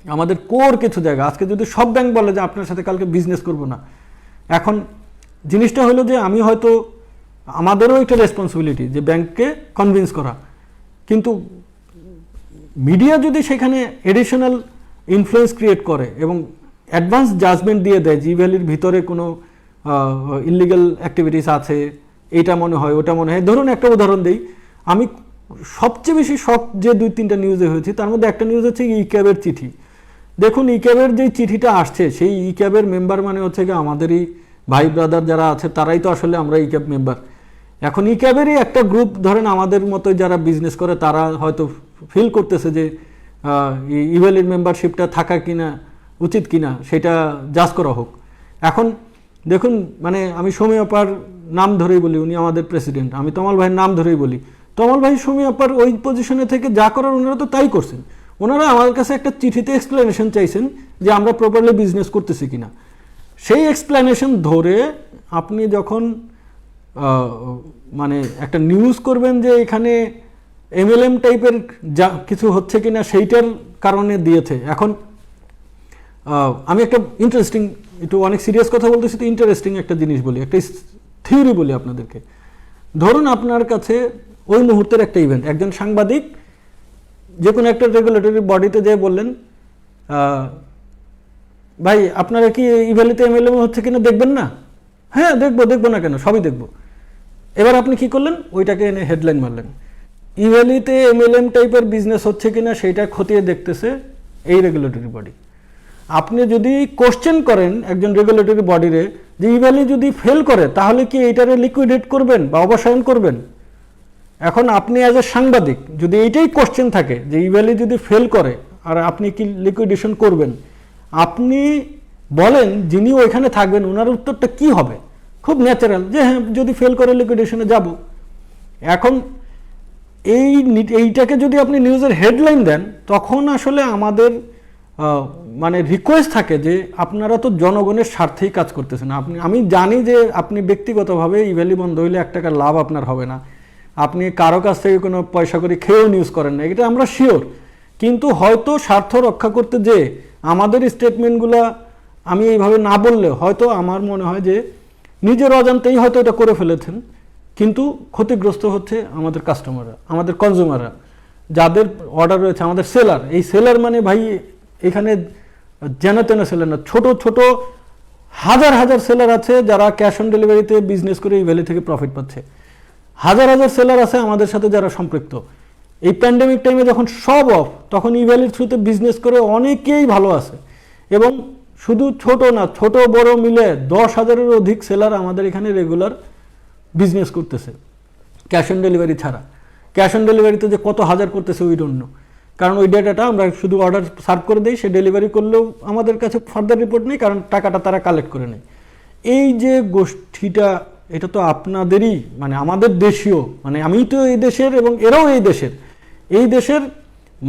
আমাদের কোর কিছু জায়গা, আজকে যদি সব ব্যাংক বলে যে আপনার সাথে কালকে বিজনেস করব না, এখন জিনিসটা হলো যে আমি হয়তো আমাদেরও একটা রেসপন্সিবিলিটি যে ব্যাংককে কনভিন্স করা, কিন্তু মিডিয়া যদি সেখানে এডিশনাল ইনফ্লুয়েন্স ক্রিয়েট করে এবং অ্যাডভান্স জাজমেন্ট দিয়ে দেয় জি ভ্যালির ভিতরে কোনো ইলিগাল অ্যাক্টিভিটিস আছে, এইটা মনে হয় ওটা মনে হয়। ধরুন একটা উদাহরণ দিই, আমি সবচেয়ে বেশি শক যে 2-3টা নিউজে হয়েছে, তার মধ্যে একটা নিউজ হচ্ছে ই ক্যাবের চিঠি। দেখুন ই ক্যাবের যে চিঠিটা আসছে, সেই ই ক্যাবের মেম্বার মানে হচ্ছে কি আমাদেরই ভাই ব্রাদার যারা আছে তারাই তো আসলে আমরা ই ক্যাব মেম্বার। এখন ই ক্যাবেরই একটা গ্রুপ, ধরেন আমাদের মতো যারা বিজনেস করে তারা হয়তো ফিল করতেছে যে ইভ্যালির মেম্বারশিপটা থাকা কিনা উচিত কিনা সেটা জাজ করা হোক। এখন দেখুন মানে আমি সৌমি আপার নাম ধরেই বলি, উনি আমাদের প্রেসিডেন্ট, আমি তমাল ভাইয়ের নাম ধরেই বলি, তমাল ভাই সৌমি আপার ওই পজিশনে থেকে যা করার ওনারা তো তাই করছেন। ওনারা আমাদের কাছে একটা চিঠিতে এক্সপ্লেনেশন চাইছেন যে আমরা প্রপারলি বিজনেস করতেছি কিনা। সেই এক্সপ্লেনেশন ধরে আপনি যখন মানে একটা নিউজ করবেন যে এখানে এমএলএম টাইপের যা কিছু হচ্ছে কিনা সেইটার কারণে দিয়েছে। এখন আমি একটা ইন্টারেস্টিং, একটু অনেক সিরিয়াস কথা বলতেছি তো ইন্টারেস্টিং একটা জিনিস বলি, একটা থিওরি বলি আপনাদেরকে। ধরুন আপনার কাছে ওই মুহূর্তের একটা ইভেন্ট, একজন সাংবাদিক যে কোনো একটা রেগুলেটরি বডিতে যেয়ে বললেন ভাই আপনারা কি ইভ্যালিতে এমএলএম হচ্ছে কিনা দেখবেন না? হ্যাঁ দেখবো না কেন, সবই দেখবো। এবার আপনি কি করলেন? ওইটাকে এনে হেডলাইন মারলেন, ইভ্যালিতে এমএলএম টাইপের বিজনেস হচ্ছে কিনা সেইটা খতিয়ে দেখতেছে এই রেগুলেটরি বডি। আপনি যদি কোশ্চেন করেন একজন রেগুলেটরি বডিরে যে ইভ্যালি যদি ফেল করে তাহলে কি এইটারে লিকুইডেট করবেন বা অবসায়ন করবেন? এখন আপনি অ্যাজ এ সাংবাদিক যদি এইটাই কোশ্চেন থাকে যে ইভ্যালি যদি ফেল করে আর আপনি কি লিকুইডেশন করবেন, আপনি বলেন যিনি ওইখানে থাকবেন ওনার উত্তরটা কি হবে? খুব ন্যাচারাল যে হ্যাঁ যদি ফেল করে লিকুইডেশনে যাব। এখন এইটাকে যদি আপনি নিউজের হেডলাইন দেন তখন আসলে আমাদের মানে রিকোয়েস্ট থাকে যে আপনারা তো জনগণের স্বার্থেই কাজ করতেছেন। আমি জানি যে আপনি ব্যক্তিগতভাবে ইভ্যালি বন্ধ হইলে 1 টাকার লাভ আপনার হবে না, আপনি কারো কাছ থেকে কোনো পয়সা করে খেয়েও নিউজ করেন না, এটা আমরা শিওর। কিন্তু হয়তো স্বার্থ রক্ষা করতে যে আমাদের স্টেটমেন্টগুলো আমি এইভাবে না বললে হয়তো আমার মনে হয় যে নিজের অজান্তেই হয়তো এটা করে ফেলেছেন, কিন্তু ক্ষতিগ্রস্ত হচ্ছে আমাদের কাস্টমাররা, আমাদের কনজিউমাররা, যাদের অর্ডার রয়েছে, আমাদের সেলার। এই সেলার মানে ভাই এখানে যেন তেন সেলার না, ছোট ছোট হাজার হাজার সেলার আছে যারা ক্যাশ অন ডেলিভারিতে বিজনেস করে ইভ্যালি থেকে প্রফিট পাচ্ছে। হাজার হাজার সেলার আছে আমাদের সাথে যারা সম্পৃক্ত। এই প্যান্ডেমিক টাইমে যখন সব অফ, তখন ইভ্যালির থ্রুতে বিজনেস করে অনেকেই ভালো আছে। এবং শুধু ছোট না, ছোট বড় মিলে 10,000-এর অধিক সেলার আমাদের এখানে রেগুলার বিজনেস করতেছে ক্যাশ অন ডেলিভারি ছাড়া। ক্যাশ অন ডেলিভারিতে যে কত হাজার করতেছে উই ডোন্ট নো, কারণ ওই ডেটাটা আমরা শুধু অর্ডার সার্ভ করে দিই, সে ডেলিভারি করলেও আমাদের কাছে ফার্দার রিপোর্ট নেই, কারণ টাকাটা তারা কালেক্ট করে নেয়। এই যে গোষ্ঠীটা, এটা তো আপনাদেরই, মানে আমাদের দেশীয়, মানে আমি তো এই দেশের এবং এরাও এই দেশের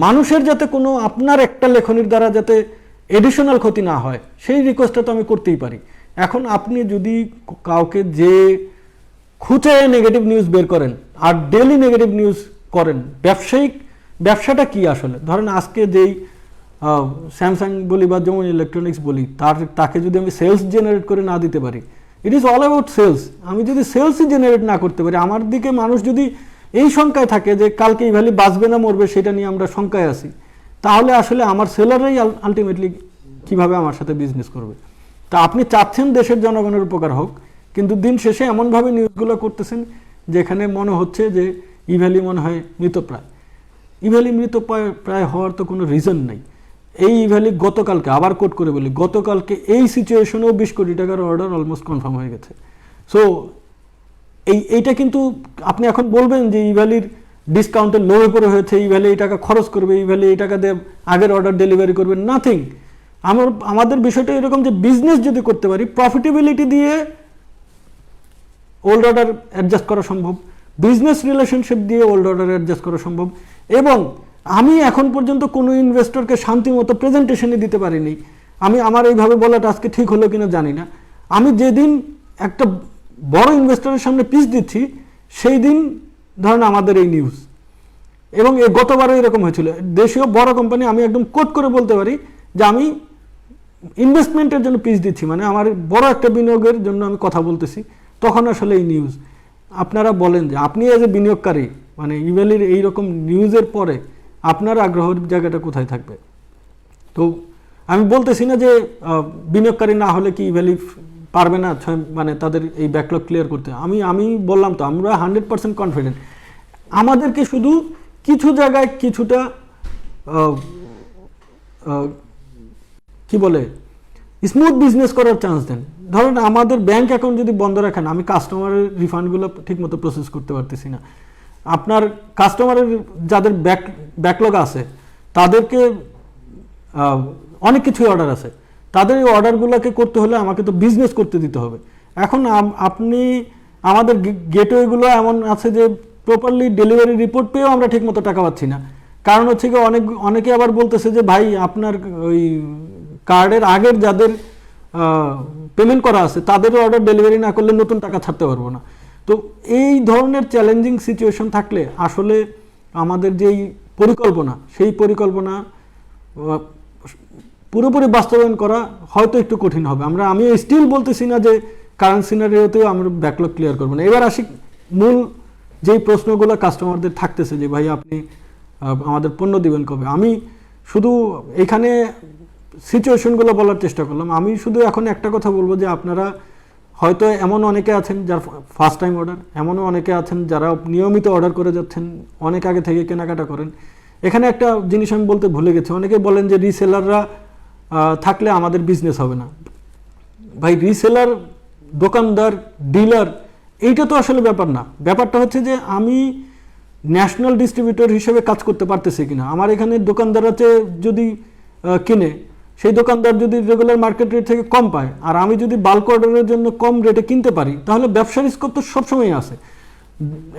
মানুষের যাতে কোনো আপনার একটা লেখনির দ্বারা যাতে এডিশনাল ক্ষতি না হয় সেই রিকোয়েস্টটা তো আমি করতেই পারি। এখন আপনি যদি কাউকে যে খুঁচে নেগেটিভ নিউজ বের করেন আর ডেলি নেগেটিভ নিউজ করেন, ব্যবসাটা কি আসলে? ধরেন আজকে যেই স্যামসাং বলি বা যেমন ইলেকট্রনিক্স বলি, তাকে যদি আমি সেলস জেনারেট করে না দিতে পারি, it is all about sales. আমি যদি সেলসই জেনারেট না করতে পারি, আমার দিকে মানুষ যদি এই শঙ্কায় থাকে যে কালকে এই ভ্যালি বাঁচবে না মরবে সেটা নিয়ে আমরা শঙ্কায় আছি, তাহলে আসলে আমার সেলাররাই আলটিমেটলি কিভাবে আমার সাথে বিজনেস করবে? তা আপনি চাচ্ছেন দেশের জনগণের উপকার হোক, কিন্তু দিন শেষে এমনভাবে নিউজগুলো করতেছেন যেখানে মনে হচ্ছে যে ইভ্যালি মনে হয় মৃতপ্রায়। ইভ্যালি মৃতপ্রায় হওয়ার তো কোনো রিজন নাই। এই ইভ্যালি গতকালকে, আবার কোট করে বলি, গতকালকে এই সিচুয়েশনেও 20 কোটি টাকার অর্ডার অলমোস্ট কনফার্ম হয়ে গেছে। সো এইটা কিন্তু আপনি এখন বলবেন যে ইভ্যালির ডিসকাউন্টের লোভে পড়ে হয়েছে, ইভ্যালি এই টাকা খরচ করবে, ইভ্যালি এই টাকা দিয়ে আগের অর্ডার ডেলিভারি করবে, নাথিং। আমাদের বিষয়টা এরকম যে বিজনেস যদি করতে পারি, প্রফিটেবিলিটি দিয়ে ওল্ড অর্ডার অ্যাডজাস্ট করা সম্ভব, বিজনেস রিলেশনশিপ দিয়ে ওল্ড অর্ডার অ্যাডজাস্ট করা সম্ভব। এবং আমি এখন পর্যন্ত কোনো ইনভেস্টরকে শান্তি মতো প্রেজেন্টেশনই দিতে পারিনি। আমার এইভাবে বলাটা আজকে ঠিক হলো কিনা জানি না। আমি যেদিন একটা বড় ইনভেস্টরের সামনে পিচ দিচ্ছি সেই দিন ধরেন আমাদের এই নিউজ, এবং গতবারও এরকম হয়েছিল। দেশীয় বড় কোম্পানি, আমি একদম কোট করে বলতে পারি যে আমি ইনভেস্টমেন্টের জন্য পিচ দিচ্ছি, মানে আমার বড় একটা বিনিয়োগের জন্য আমি কথা বলতেছি, তখন আসলে এই নিউজ। আপনারা বলেন যে আপনি এজ এ বিনিয়োগকারী, মানে ইভ্যালির এইরকম নিউজের পরে আপনার আগ্রহের জায়গাটা কোথায় থাকবে? তো আমি বলতেছি না যে বিনিয়োগকারী না হলে কি ইভ্যালি পারবে না মানে তাদের এই ব্যাকলগ ক্লিয়ার করতে। আমি বললাম তো আমরা 100% কনফিডেন্ট। আমাদেরকে শুধু কিছু জায়গায় কিছুটা কি বলে স্মুথ বিজনেস করার চান্স দেন। ধরুন আমাদের ব্যাংক অ্যাকাউন্ট যদি বন্ধ রাখেন, আমি কাস্টমারের রিফান্ডগুলো ঠিকমতো প্রসেস করতে পারতেছি না। আপনার কাস্টমারের যাদের ব্যাকলগ আছে তাদেরকে অনেক কিছুই অর্ডার আছে, তাদের এই অর্ডারগুলোকে করতে হলে আমাকে তো বিজনেস করতে দিতে হবে। এখন আপনি আমাদের গেটওয়েগুলো এমন আছে যে প্রপারলি ডেলিভারি রিপোর্ট পেয়েও আমরা ঠিকমতো টাকা পাচ্ছি না। কারণ হচ্ছে কি অনেকে আবার বলতেছে যে ভাই আপনার ওই কার্ডের আগের যাদের পেমেন্ট করা আছে তাদেরও অর্ডার ডেলিভারি না করলে নতুন টাকা ছাড়তে পারবো না। তো এই ধরনের চ্যালেঞ্জিং সিচুয়েশন থাকলে আসলে আমাদের যেই পরিকল্পনা, সেই পরিকল্পনা পুরোপুরি বাস্তবায়ন করা হয়তো একটু কঠিন হবে। আমি স্টিল বলতেছি না যে কারেন্ট সিনারিওতেও আমরা ব্যাকলগ ক্লিয়ার করবো না। এবার আসি মূল যেই প্রশ্নগুলো কাস্টমারদের থাকতেছে যে ভাই আপনি আমাদের পণ্য দিবেন কবে। আমি শুধু এখানে সিচুয়েশনগুলো বলার চেষ্টা করলাম। আমি শুধু এখন একটা কথা বলবো যে আপনারা হয়তো এমন অনেকে আছেন যার ফার্স্ট টাইম অর্ডার, এমনও অনেকে আছেন যারা নিয়মিত অর্ডার করে যাচ্ছেন, অনেক আগে থেকে কেনাকাটা করেন। এখানে একটা জিনিস আমি বলতে ভুলে গেছি, অনেকে বলেন যে রিসেলাররা থাকলে আমাদের বিজনেস হবে না। ভাই রিসেলার, দোকানদার, ডিলার, এইটা তো আসলে ব্যাপার না। ব্যাপারটা হচ্ছে যে আমি ন্যাশনাল ডিস্ট্রিবিউটর হিসেবে কাজ করতে পারতেছি কিনা। আমার এখানে দোকানদাররা যদি কিনে, সেই দোকানদার যদি রেগুলার মার্কেট রেট থেকে কম পায় আর আমি যদি বাল্ক অর্ডারের জন্য কম রেটে কিনতে পারি, তাহলে ব্যবসার স্কোপ তো সবসময় আছে।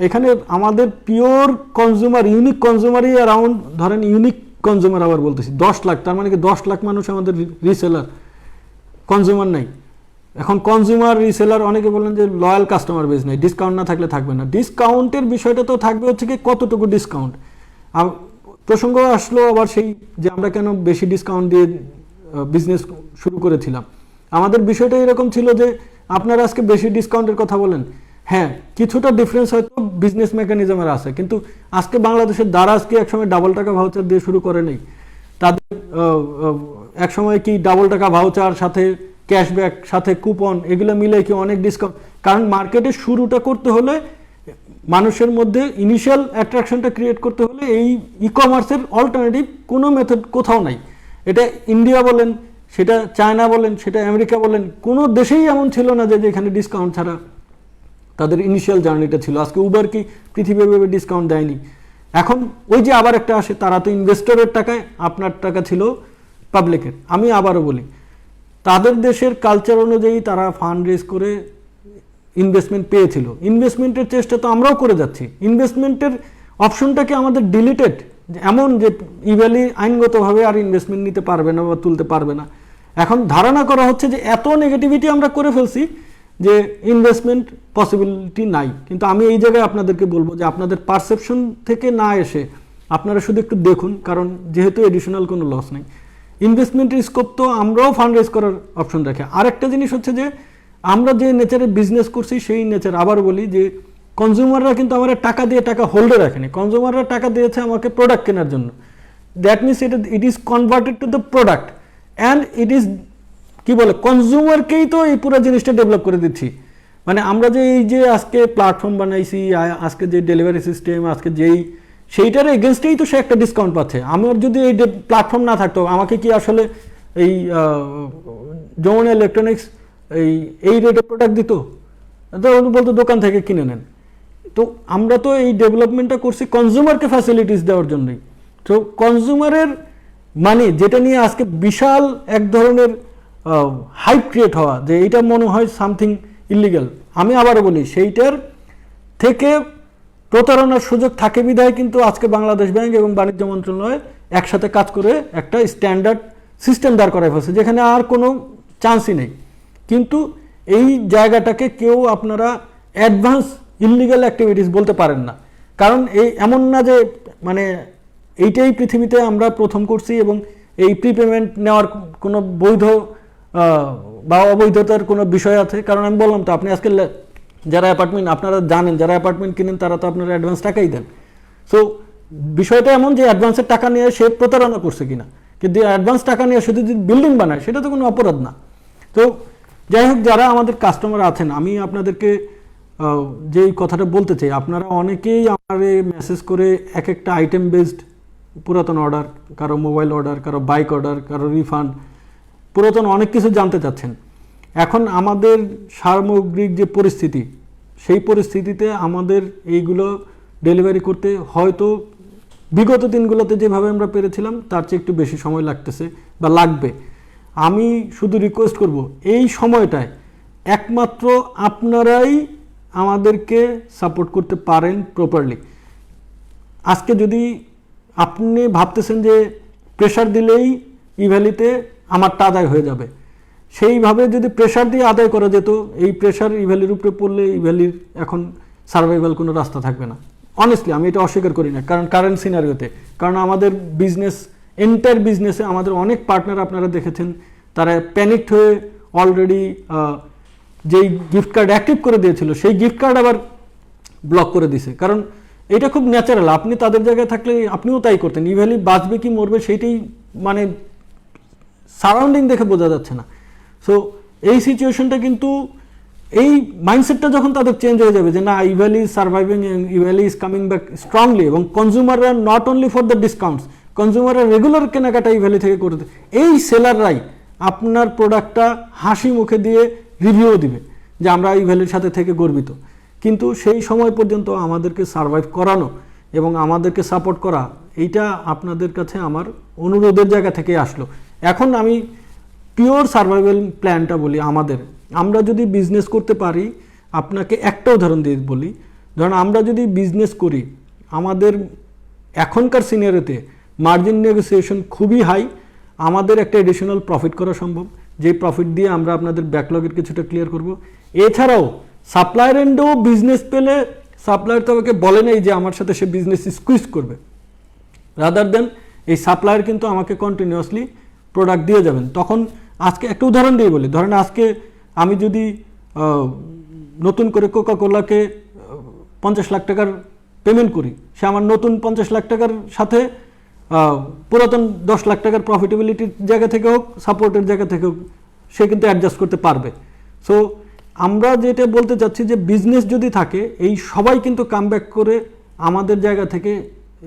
এখানে আমাদের পিওর কনজিউমার, ইউনিক কনজিউমারই অ্যারাউন্ড, ধরেন ইউনিক কনজিউমার আবার বলতেছি 10 লাখ, তার মানে কি 10 লাখ মানুষ আমাদের রিসেলার, কনজিউমার নাই। এখন কনজিউমার রিসেলার অনেকে বলেন যে লয়াল কাস্টমার বেস নাই, ডিসকাউন্ট না থাকলে থাকবে না। ডিসকাউন্টের বিষয়টা তো থাকবে হচ্ছে কি কতটুকু ডিসকাউন্ট। প্রসঙ্গ আসলো আবার সেই যে আমরা কেন বেশি ডিসকাউন্ট দিয়ে বিজনেস শুরু করেছিলাম। আমাদের বিষয়টা এরকম ছিল যে আপনারা আজকে বেশি ডিসকাউন্টের কথা বলেন, হ্যাঁ কিছুটা ডিফারেন্স হয়তো বিজনেস মেকানিজমের আছে, কিন্তু আজকে বাংলাদেশের দারাজকে একসময় ডাবল টাকা ভাউচার দিয়ে শুরু করে নেই। তাদের একসময় কি ডাবল টাকা ভাউচার সাথে ক্যাশব্যাক সাথে কুপন এগুলো মিলে কি অনেক ডিসকাউন্ট। কারণ মার্কেটে শুরুটা করতে হলে, মানুষের মধ্যে ইনিশিয়াল অ্যাট্রাকশনটা ক্রিয়েট করতে হলে এই ই কমার্সের অল্টারনেটিভ কোনো মেথড কোথাও নাই। এটা ইন্ডিয়া বলেন, সেটা চায়না বলেন, সেটা আমেরিকা বলেন, কোনো দেশেই এমন ছিল না যে এখানে ডিসকাউন্ট ছাড়া তাদের ইনিশিয়াল জার্নিটা ছিল। আজকে উবার কি পৃথিবীভাবে ডিসকাউন্ট দেয়নি। এখন ওই যে আবার একটা আসে, তারা তো ইনভেস্টরের টাকায়, আপনার টাকা ছিল পাবলিকের। আমি আবারও বলি, তাদের দেশের কালচার অনুযায়ী তারা ফান্ড রেজ করে ইনভেস্টমেন্ট পেয়েছিল। ইনভেস্টমেন্টের চেষ্টা তো আমরাও করে যাচ্ছি। ইনভেস্টমেন্টের অপশনটাকে আমাদের ডিলিটেড, এমন যে ইভ্যালি আইনগতভাবে আর ইনভেস্টমেন্ট নিতে পারবে না বা তুলতে পারবে না, এখন ধারণা করা হচ্ছে যে এত নেগেটিভিটি আমরা করে ফেলছি যে ইনভেস্টমেন্ট পসিবিলিটি নাই, কিন্তু আমি এই জায়গায় আপনাদেরকে বলবো যে আপনাদের পারসেপশন থেকে না এসে আপনারা শুধু একটু দেখুন, কারণ যেহেতু এডিশনাল কোনো লস নেই, ইনভেস্টমেন্টের স্কোপ তো আমরাও ফান্ড রেজ করার অপশন রাখি। আরেকটা জিনিস হচ্ছে যে আমরা যে নেচারে বিজনেস করছি সেই নেচার, আবার বলি যে কনজিউমাররা কিন্তু আমার টাকা দিয়ে টাকা হোল্ডে রাখেনি, কনজিউমাররা টাকা দিয়েছে আমাকে প্রোডাক্ট কেনার জন্য। That means it is converted to the product and it is কি বলে কনজিউমারকেই তো এই পুরো জিনিসটা ডেভেলপ করে দিচ্ছি। মানে আমরা যে এই যে আজকে প্ল্যাটফর্ম বানাইছি, আজকে যে ডেলিভারি সিস্টেম, আজকে যেই সেইটার এগেনস্টেই তো সে একটা ডিসকাউন্ট পাচ্ছে। আমার যদি এই প্ল্যাটফর্ম না থাকতো আমাকে কি আসলে এই যমুনা ইলেকট্রনিক্স এই রেটে প্রোডাক্ট দিত? তো বলতো দোকান থেকে কিনে নেন। তো আমরা তো এই ডেভেলপমেন্টটা করছি কনজিউমারকে ফ্যাসিলিটিস দেওয়ার জন্যই। তো কনজিউমারের মানে যেটা নিয়ে আজকে বিশাল এক ধরনের হাইপ ক্রিয়েট হওয়া যে এইটা মনে হয় সামথিং ইলিগাল, আমি আবারও বলি সেইটার থেকে প্রতারণার সুযোগ থাকে বিধায় কিন্তু আজকে বাংলাদেশ ব্যাংক এবং বাণিজ্য মন্ত্রণালয় একসাথে কাজ করে একটা স্ট্যান্ডার্ড সিস্টেম দাঁড় করায় ফেলছে যেখানে আর কোনো চান্সই নেই। কিন্তু এই জায়গাটাকে কেউ আপনারা অ্যাডভান্স ইললিগাল অ্যাক্টিভিটিস বলতে পারেন না, কারণ এই এমন না যে মানে এইটাই পৃথিবীতে আমরা প্রথম করছি এবং এই প্রিপেমেন্ট নেওয়ার কোনো বৈধ বা অবৈধতার কোনো বিষয় আছে। কারণ আমি বললাম তো, আপনি আজকে যারা অ্যাপার্টমেন্ট আপনারা জানেন, যারা অ্যাপার্টমেন্ট কিনেন তারা তো আপনারা অ্যাডভান্স টাকাই দেন। সো বিষয়টা এমন যে অ্যাডভান্সের টাকা নিয়ে সে প্রতারণা করছে কিনা, কিন্তু অ্যাডভান্স টাকা নিয়ে শুধু যদি বিল্ডিং বানায় সেটা তো কোনো অপরাধ না। তো যাই হোক, যারা আমাদের কাস্টমার আছেন, আমি আপনাদেরকে যেই কথাটা বলতে চাই, আপনারা অনেকেই আমারে মেসেজ করে এক একটা আইটেম বেসড পুরাতন অর্ডার, কারো মোবাইল অর্ডার, কারো বাইক অর্ডার, কারো রিফান্ড, পুরাতন অনেক কিছু জানতে চাচ্ছেন। এখন আমাদের সামগ্রিক যে পরিস্থিতি, সেই পরিস্থিতিতে আমাদের এইগুলো ডেলিভারি করতে হয়তো বিগত দিনগুলোতে যেভাবে আমরা পেরেছিলাম তার চেয়ে একটু বেশি সময় লাগতেছে বা লাগবে। আমি শুধু রিকোয়েস্ট করব, এই সময়টায় একমাত্র আপনারাই আমাদেরকে সাপোর্ট করতে পারেন প্রপারলি। আজকে যদি আপনি ভাবতেছেন যে প্রেশার দিলেই ইভ্যালিতে আমারটা আদায় হয়ে যাবে, সেইভাবে যদি প্রেশার দিয়ে আদায় করা যেত, এই প্রেশার ইভ্যালির উপরে পড়লে ইভ্যালির এখন সার্ভাইভাল কোনো রাস্তা থাকবে না। অনেস্টলি আমি এটা অস্বীকার করি না, কারণ কারেন্ট সিনারিওতে, কারণ আমাদের বিজনেস এন্টায়ার বিজনেসে আমাদের অনেক পার্টনার আপনারা দেখেছেন তারা প্যানিকড হয়ে অলরেডি যেই গিফট কার্ড অ্যাক্টিভ করে দিয়েছিল সেই গিফট কার্ড আবার ব্লক করে দিছে। কারণ এটা খুব ন্যাচারাল, আপনি তাদের জায়গায় থাকলে আপনিও তাই করতেন। ইভ্যালি বাঁচবে কি মরবে সেইটাই মানে সারাউন্ডিং দেখে বোঝা যাচ্ছে না। সো এই সিচুয়েশনটা কিন্তু এই মাইন্ডসেটটা যখন তাদের চেঞ্জ হয়ে যাবে যে না, Evaly is surviving, Evaly is coming back strongly, এবং কনজিউমাররা not only for the discounts, কনজিউমাররা রেগুলার কেনাকাটা ইভ্যালি থেকে করতে, এই সেলাররাই আপনার প্রোডাক্টটা হাসি মুখে দিয়ে রিভিউ দিবে যে আমরা ইভ্যালির সাথে থেকে গর্বিত। কিন্তু সেই সময় পর্যন্ত আমাদেরকে সার্ভাইভ করানো এবং আমাদেরকে সাপোর্ট করা, এইটা আপনাদের কাছে আমার অনুরোধের জায়গা থেকে আসলো। এখন আমি পিওর সার্ভাইভাল প্ল্যানটা বলি আমাদের। আমরা যদি বিজনেস করতে পারি, আপনাকে একটা উদাহরণ দিয়ে বলি, ধরুন আমরা যদি বিজনেস করি, আমাদের এখনকার সিনিয়রিতে মার্জিন নেগোসিয়েশন খুবই হাই, আমাদের একটা এডিশনাল প্রফিট করা সম্ভব, যে প্রফিট দিয়ে আমরা আপনাদের ব্যাকলগের কিছুটা ক্লিয়ার করব। এছাড়াও সাপ্লায়ার এন্ডেও বিজনেস পেলে সাপ্লায়ার তো আমাকে বলে নেই যে আমার সাথে সে বিজনেস স্কুইজ করবে, রাদার দেন এই সাপ্লায়ার কিন্তু আমাকে কন্টিনিউয়াসলি প্রোডাক্ট দিয়ে যাবেন। তখন আজকে একটা উদাহরণ দিয়ে বলি, ধরেন আজকে আমি যদি নতুন করে কোকাকোলাকে 50 লাখ টাকার পেমেন্ট করি, সে আমার নতুন 50 লাখ টাকার সাথে পুরাতন 10 লাখ টাকার প্রফিটেবিলিটির জায়গা থেকে হোক, সাপোর্টের জায়গা থেকে হোক, সে কিন্তু অ্যাডজাস্ট করতে পারবে। সো আমরা যেটা বলতে চাচ্ছি যে বিজনেস যদি থাকে, এই সবাই কিন্তু কামব্যাক করে আমাদের জায়গা থেকে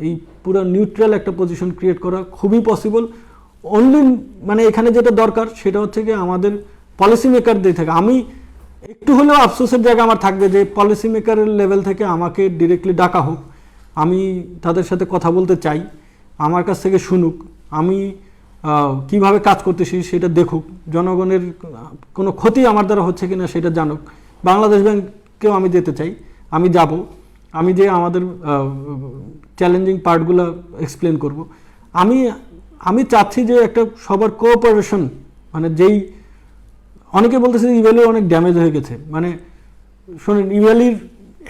এই পুরো নিউট্রাল একটা পজিশন ক্রিয়েট করা খুবই পসিবল। অনলি মানে এখানে যেটা দরকার সেটা হচ্ছে কি আমাদের পলিসি মেকারদের থেকে, আমি একটু হলেও আফসোসের জায়গা আমার থাকবে যে পলিসি মেকারের লেভেল থেকে আমাকে ডিরেক্টলি ডাকা হোক, আমি তাদের সাথে কথা বলতে চাই, আমার কাছ থেকে শুনুক, আমি কিভাবে কাজ করতেছি সেটা দেখুক, জনগণের কোনো ক্ষতি আমার দ্বারা হচ্ছে কিনা সেটা জানুক। বাংলাদেশ ব্যাংকেও আমি যেতে চাই, আমি যাব, আমি যে আমাদের চ্যালেঞ্জিং পার্টগুলো এক্সপ্লেন করব। আমি চাচ্ছি যে একটা সবার কোঅপারেশন মানে যেই অনেকে বলতেছে ইভ্যালি অনেক ড্যামেজ হয়ে গেছে, মানে শোনেন ইভ্যালির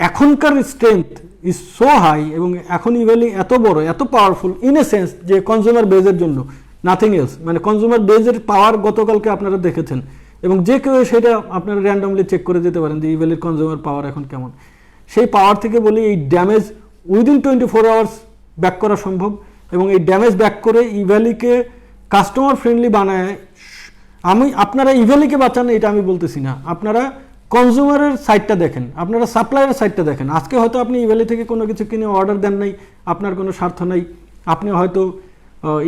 এখনকার স্ট্রেংথ ইজ সো হাই এবং এখন ইভ্যালি এত বড় এত পাওয়ারফুল ইন এ সেন্স যে কনজিউমার বেজের জন্য নাথিং এলস, মানে কনজিউমার বেজের পাওয়ার গতকালকে আপনারা দেখেছেন এবং যে কেউ সেটা আপনারা র্যান্ডমলি চেক করে যেতে পারেন যে ইভ্যালির কনজিউমার পাওয়ার এখন কেমন। সেই পাওয়ার থেকে বলি এই ড্যামেজ উইদিন 24 আওয়ার্স ব্যাক করা সম্ভব এবং এই ড্যামেজ ব্যাক করে ইভ্যালিকে কাস্টমার ফ্রেন্ডলি বানায়। আপনারা ইভ্যালিকে বাঁচান এটা আমি বলতেছি না, আপনারা কনজিউমারের সাইডটা দেখেন, আপনারা সাপ্লাইয়ের সাইডটা দেখেন। আজকে হয়তো আপনি ইভ্যালি থেকে কোনো কিছু কিনে অর্ডার দেন নাই, আপনার কোনো স্বার্থ নাই, আপনি হয়তো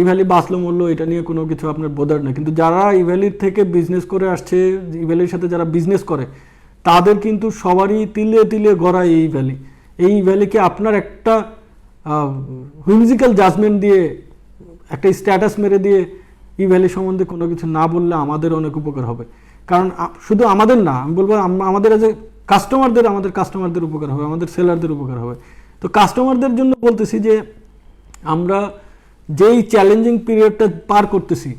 ইভ্যালি বাঁচলো মূল্য এটা নিয়ে কোনো কিছু আপনার বোধার নেই, কিন্তু যারা ইভ্যালির থেকে বিজনেস করে আসছে, ইভ্যালির সাথে যারা বিজনেস করে তাদের কিন্তু সবারই তিলে তিলে গড়া এই ভ্যালি। এই ভ্যালিকে আপনার একটা হুইমজিক্যাল জাজমেন্ট দিয়ে একটা স্ট্যাটাস মেরে দিয়ে এই ভ্যালি সম্বন্ধে কোনো কিছু না বললে আমাদের অনেক উপকার হবে। কারণ শুধু আমাদের না, আমি বলবো আমাদের এজ এ কাস্টমারদের, আমাদের কাস্টমারদের উপকার হবে, আমাদের সেলারদের উপকার হবে। তো কাস্টমারদের জন্য বলতেছি যে আমরা যেই চ্যালেঞ্জিং পিরিয়ডটা পার করতেছি,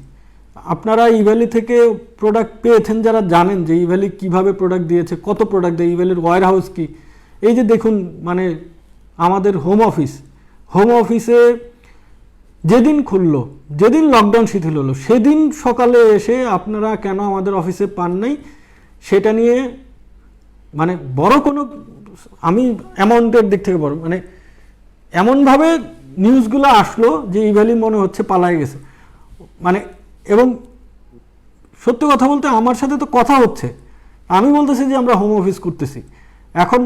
আপনারা ইভ্যালি থেকে প্রোডাক্ট পেয়েছেন যারা জানেন যে ইভ্যালি কীভাবে প্রোডাক্ট দিয়েছে, কত প্রোডাক্ট দেয়, ইভ্যালির ওয়্যার হাউস কী। এই যে দেখুন মানে আমাদের হোম অফিসে যেদিন খুললো, যেদিন লকডাউন শিথিল হলো, সেদিন সকালে এসে আপনারা কেন আমাদের অফিসে পান নাই সেটা নিয়ে মানে বড় কোনো, আমি অ্যামাউন্টের দিক থেকে বড় মানে এমনভাবে নিউজগুলো আসলো যে ইভ্যালি মনে হচ্ছে পালায় গেছে মানে। এবং সত্যি কথা বলতে আমার সাথে তো কথা হচ্ছে, আমি বলতেছি যে আমরা হোম অফিস করতেছি। এখন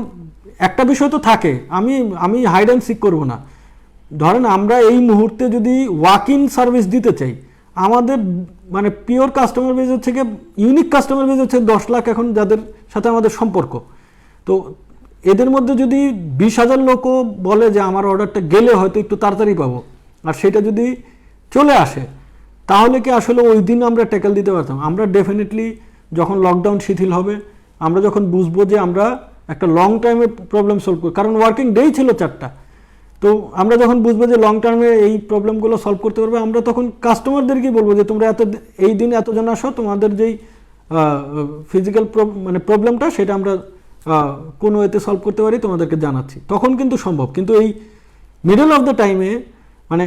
একটা বিষয় তো থাকে, আমি হাইড অ্যান্ড সিক করবো না। ধরেন আমরা এই মুহূর্তে যদি ওয়াক ইন সার্ভিস দিতে চাই, আমাদের মানে পিওর কাস্টমার বেজ হচ্ছে গিয়ে, ইউনিক কাস্টমার বেজ হচ্ছে 10 লাখ এখন যাদের সাথে আমাদের সম্পর্ক। তো এদের মধ্যে যদি 20,000 লোকও বলে যে আমার অর্ডারটা গেলে হয়তো একটু তাড়াতাড়ি পাবো, আর সেটা যদি চলে আসে তাহলে কি আসলে ওই দিন আমরা ট্যাকেল দিতে পারতাম? আমরা ডেফিনেটলি যখন লকডাউন শিথিল হবে, আমরা যখন বুঝবো যে আমরা একটা লং টাইমে প্রবলেম সলভ করি, কারণ ওয়ার্কিং ডেই ছিল 4টা, তো আমরা যখন বুঝবো যে লং টার্মে এই প্রবলেমগুলো সলভ করতে পারবে, আমরা তখন কাস্টমারদেরকেই বলবো যে তোমরা এই দিন এতজন আসো, তোমাদের যেই ফিজিক্যাল মানে প্রবলেমটা সেটা আমরা কোনো এতে সলভ করতে পারি তোমাদেরকে জানাচ্ছি, তখন কিন্তু সম্ভব। কিন্তু এই মিডল অফ দ্য টাইমে মানে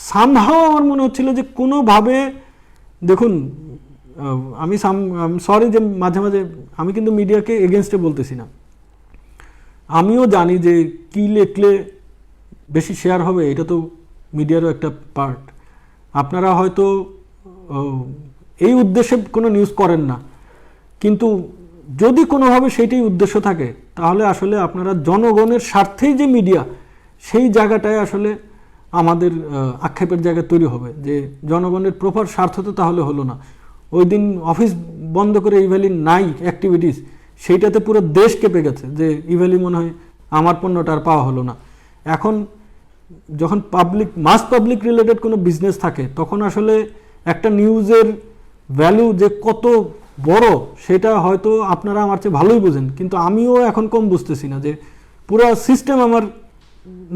সামহাও আমার মনে হচ্ছিল যে কোনোভাবে, দেখুন আমি সরি যে মাঝে মাঝে আমি কিন্তু মিডিয়াকে এগেনস্টে বলতেছি না, আমিও জানি যে কী লিখলে বেশি শেয়ার হবে, এটা তো মিডিয়ারও একটা পার্ট। আপনারা হয়তো এই উদ্দেশ্যে কোনো নিউজ করেন না, কিন্তু যদি কোনোভাবে সেইটাই উদ্দেশ্য থাকে তাহলে আসলে আপনারা জনগণের স্বার্থেই যে মিডিয়া, সেই জায়গাটায় আসলে আমাদের আক্ষেপের জায়গা তৈরি হবে যে জনগণের প্রপার স্বার্থ তো তাহলে হলো না। ওই দিন অফিস বন্ধ করে ইভ্যালি নাই অ্যাক্টিভিটিস, সেইটাতে পুরো দেশ কেঁপে গেছে যে ইভ্যালি মনে হয় আমার পণ্যটা আর পাওয়া হলো না। এখন যখন মাস পাবলিক রিলেটেড কোনো বিজনেস থাকে তখন আসলে একটা নিউজের ভ্যালু যে কত বড় সেটা হয়তো আপনারা আমার চেয়ে ভালোই বোঝেন, কিন্তু আমিও এখন কম বুঝতেছি না, যে পুরো সিস্টেম আমার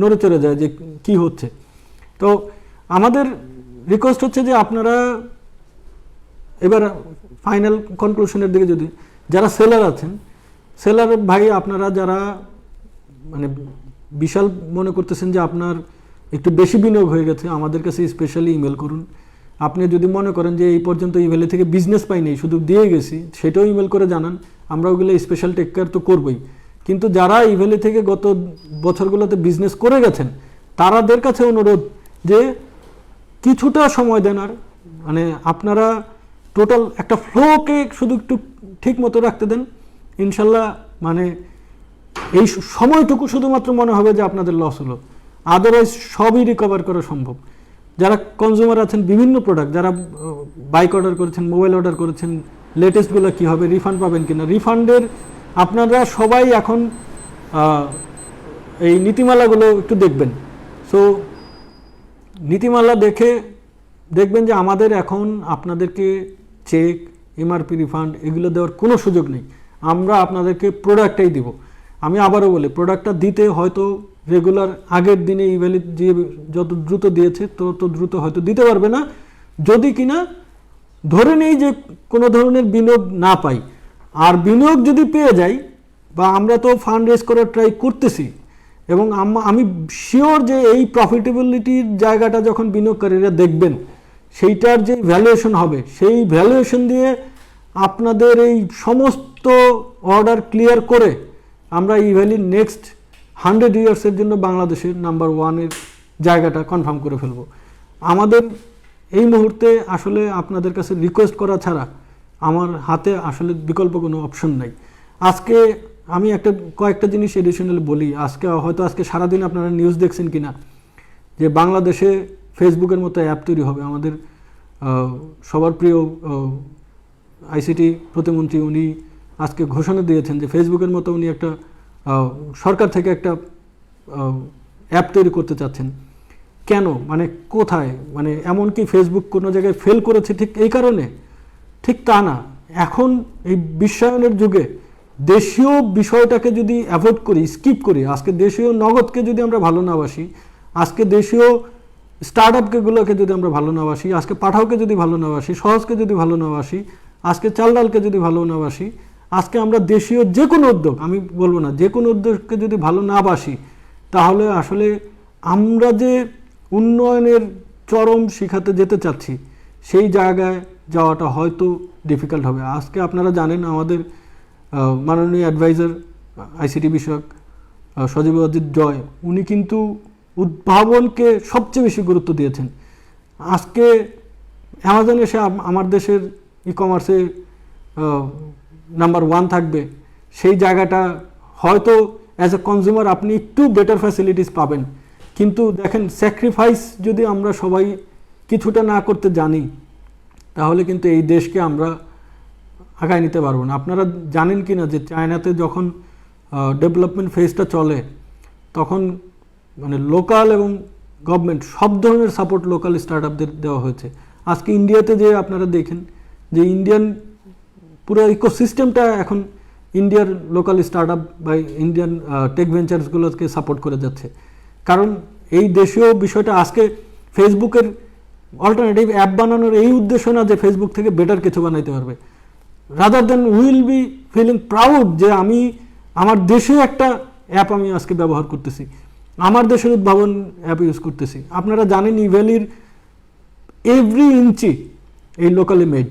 নড়ে চড়ে যায় যে কি হচ্ছে। তো আমাদের রিকোয়েস্ট হচ্ছে যে আপনারা এবার ফাইনাল কনক্লুশনের দিকে, যদি যারা সেলার আছেন, সেলার ভাই আপনারা যারা মানে বিশাল মনে করতেছেন যে আপনার একটু বেশি বিনিয়োগ হয়ে গেছে, আমাদের কাছে স্পেশালি ইমেল করুন। আপনি যদি মনে করেন যে এই পর্যন্ত ইভ্যালি থেকে বিজনেস পাইনি, শুধু দিয়ে গেছি, সেটাও ইমেল করে জানান, আমরা ওগুলো স্পেশাল টেক কেয়ার তো করবই। কিন্তু যারা ইভ্যালি থেকে গত বছরগুলোতে বিজনেস করে গেছেন তাদের কাছে অনুরোধ যে কিছুটা সময় দেন, আর মানে আপনারা টোটাল একটা ফ্লোকে শুধু একটু ঠিক মতো রাখতে দেন, ইনশাল্লাহ মানে এই সময়টুকু শুধুমাত্র মনে হবে যে আপনাদের লস হলো, আদারওয়াইজ সবই রিকভার করা সম্ভব। যারা কনজিউমার আছেন বিভিন্ন প্রোডাক্ট, যারা বাইক অর্ডার করেছেন, মোবাইল অর্ডার করেছেন, লেটেস্টগুলো কী হবে, রিফান্ড পাবেন কিনা, রিফান্ডের আপনারা সবাই এখন এই নীতিমালাগুলো একটু দেখবেন। সো নীতিমালা দেখে দেখবেন যে আমাদের এখন আপনাদেরকে চেক, এমআরপি রিফান্ড এগুলো দেওয়ার কোনো সুযোগ নেই, আমরা আপনাদেরকে প্রোডাক্টটাই দিব। আমি আবারও বলি, প্রোডাক্টটা দিতে হয়তো রেগুলার আগের দিনে ইভ্যালি যে যত দ্রুত দিয়েছে তত দ্রুত হয়তো দিতে পারবে না, যদি কিনা ধরে নেই যে কোনো ধরনের বিনিয়োগ না পাই, আর বিনিয়োগ যদি পেয়ে যাই, বা আমরা তো ফান্ড রেজ করার ট্রাই করতেছি, এবং আমি শিওর যে এই প্রফিটেবিলিটির জায়গাটা যখন বিনিয়োগকারীরা দেখবেন, সেইটার যে ভ্যালুয়েশন হবে, সেই ভ্যালুয়েশন দিয়ে আপনাদের এই সমস্ত অর্ডার ক্লিয়ার করে আমরা ই ভ্যালির নেক্সট 100 ইয়ার্সের জন্য বাংলাদেশের নাম্বার 1-এর জায়গাটা কনফার্ম করে ফেলবো। আমাদের এই মুহূর্তে আসলে আপনাদের কাছে রিকোয়েস্ট করা ছাড়া আমার হাতে আসলে বিকল্প কোনো অপশন নাই। আজকে আমি কয়েকটা জিনিস এডিশনালি বলি। আজকে সারাদিন আপনারা নিউজ দেখছেন কিনা যে বাংলাদেশে ফেসবুকের মতো অ্যাপ তৈরি হবে। আমাদের সবার প্রিয় আইসিটি প্রতিমন্ত্রী উনি আজকে ঘোষণা দিয়েছেন যে ফেসবুকের মতো উনি একটা সরকার থেকে একটা অ্যাপ তৈরি করতে চাচ্ছেন। কেন, মানে কোথায়, মানে এমন কি ফেসবুক কোনো জায়গায় ফেল করেছে ঠিক এই কারণে? ঠিক তা না। এখন এই বিশ্বায়নের যুগে দেশীয় বিষয়টাকে যদি অ্যাভয়েড করি, স্কিপ করি, আজকে দেশীয় নগদকে যদি আমরা ভালো না বাসি, আজকে দেশীয় স্টার্ট আপগুলোকে যদি আমরা ভালো না বাসি, আজকে পাঠাওকে যদি ভালো না বাসি, সহজকে যদি ভালো না বাসি, আজকে চাল ডালকে যদি ভালো না বাসি, আজকে আমরা দেশীয় যে কোনো উদ্যোগ, আমি বলবো না, যে কোনো উদ্যোগকে যদি ভালো না বাসি, তাহলে আসলে আমরা যে উন্নয়নের চরম শিখাতে যেতে চাচ্ছি সেই জায়গায় যাওয়াটা হয়তো ডিফিকাল্ট হবে। আজকে আপনারা জানেন আমাদের মাননীয় অ্যাডভাইজার আইসিটি বিষয়ক সজীব অজিত জয়, উনি কিন্তু উদ্ভাবনকে সবচেয়ে বেশি গুরুত্ব দিয়েছেন। আজকে অ্যামাজন এসে আমার দেশের ই কমার্সে নাম্বার 1 থাকবে, সেই জায়গাটা হয়তো অ্যাজ এ কনজিউমার আপনি একটু বেটার ফ্যাসিলিটিস পাবেন, কিন্তু দেখেন স্যাক্রিফাইস যদি আমরা সবাই কিছুটা না করতে জানি, তাহলে কিন্তু এই দেশকে আমরা আগায় নিতে পারবো না। আপনারা জানেন কি না যে চায়নাতে যখন ডেভেলপমেন্ট ফেজটা চলে, তখন মানে লোকাল এবং গভর্নমেন্ট সব ধরনের সাপোর্ট লোকাল স্টার্ট আপদের দেওয়া হয়েছে। আজকে ইন্ডিয়াতে যে আপনারা দেখেন যে ইন্ডিয়ান পুরো ইকোসিস্টেমটা এখন ইন্ডিয়ার লোকাল স্টার্ট আপ বা ইন্ডিয়ান টেক ভেঞ্চার্সগুলোকে সাপোর্ট করে যাচ্ছে। কারণ এই দেশীয় বিষয়টা, আজকে ফেসবুকের অল্টারনেটিভ অ্যাপ বানানোর এই উদ্দেশ্য না যে ফেসবুক থেকে বেটার কিছু বানাইতে পারবে, rather then will be feeling proud যে আমি আমার দেশে একটা অ্যাপ আমি আজকে ব্যবহার করতেছি, আমার দেশের উদ্ভাবন অ্যাপ ইউজ করতেছি। আপনারা জানেন ইভ্যালির এভরি ইঞ্চি এই লোকালি মেড।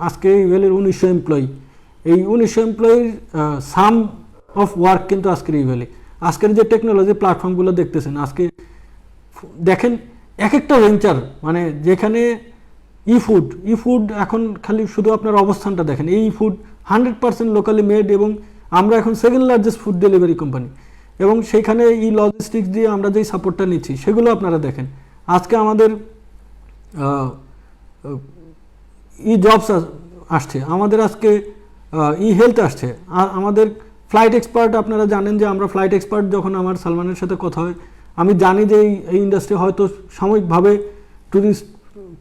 আজকে ইভ্যালির 1900 এমপ্লয়ি, এই 1900 এমপ্লয়ির সাম অফ ওয়ার্ক কিন্তু আজকের ইভ্যালি। আজকের যে টেকনোলজি প্ল্যাটফর্মগুলো দেখতেছেন, আজকে দেখেন এক একটা ভেঞ্চার, মানে যেখানে ই ফুড এখন খালি শুধু আপনার অবস্থানটা দেখেন, এই ফুড 100% লোকালি মেড, এবং আমরা এখন second largest food delivery company, এবং সেইখানে লজিস্টিক্স দিয়ে আমরা যেই সাপোর্টটা নিচ্ছি সেগুলো আপনারা দেখেন। আজকে আমাদের জবস আসছে, আমাদের আজকে হেলথ আসছে, আমাদের ফ্লাইট এক্সপার্ট। আপনারা জানেন যে আমরা ফ্লাইট এক্সপার্ট, যখন আমার সালমানের সাথে কথা হয়, আমি জানি যে এই ইন্ডাস্ট্রি হয়তো সাময়িকভাবে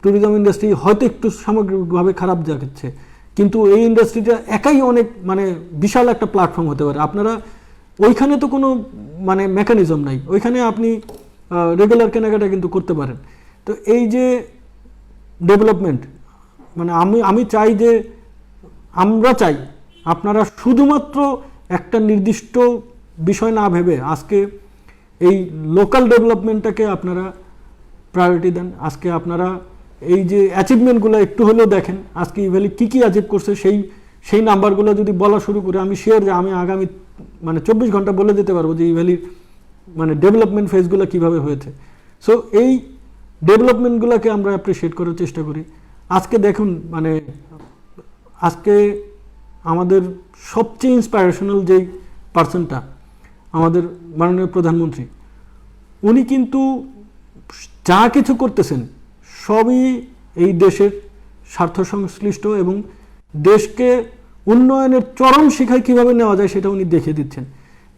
ট্যুরিজম ইন্ডাস্ট্রি হয়তো একটু সামগ্রিকভাবে খারাপ যাচ্ছে, কিন্তু এই ইন্ডাস্ট্রিটা একাই অনেক মানে বিশাল একটা প্ল্যাটফর্ম হতে পারে। আপনারা ওইখানে তো কোনো মানে মেকানিজম নাই, ওইখানে আপনি রেগুলার কেনাকাটা কিন্তু করতে পারেন। তো এই যে ডেভেলপমেন্ট, মানে আমি চাই যে আমরা চাই আপনারা শুধুমাত্র একটা নির্দিষ্ট বিষয় না ভেবে আজকে এই লোকাল ডেভেলপমেন্টটাকে আপনারা প্রায়োরিটি দেন। আজকে আপনারা এই যে অ্যাচিভমেন্টগুলো একটু হলেও দেখেন, আজকে ইভ্যালি কী কী অ্যাচিভ করছে সেই নাম্বারগুলো যদি বলা শুরু করে, আমি শিওর যে আমি আগামী মানে 24 ঘন্টা বলে দিতে পারবো যে ইভ্যালির মানে ডেভেলপমেন্ট ফেজগুলো কীভাবে হয়েছে। সো এই ডেভেলপমেন্টগুলোকে আমরা অ্যাপ্রিসিয়েট করার চেষ্টা করি। আজকে দেখুন, মানে আজকে আমাদের সবচেয়ে ইন্সপাইরেশনাল যেই পার্সনটা আমাদের মাননীয় প্রধানমন্ত্রী, উনি কিন্তু যা কিছু করতেছেন সবই এই দেশের স্বার্থ সংশ্লিষ্ট, এবং দেশকে উন্নয়নের চরম শিখায় কীভাবে নেওয়া যায় সেটা উনি দেখিয়ে দিচ্ছেন।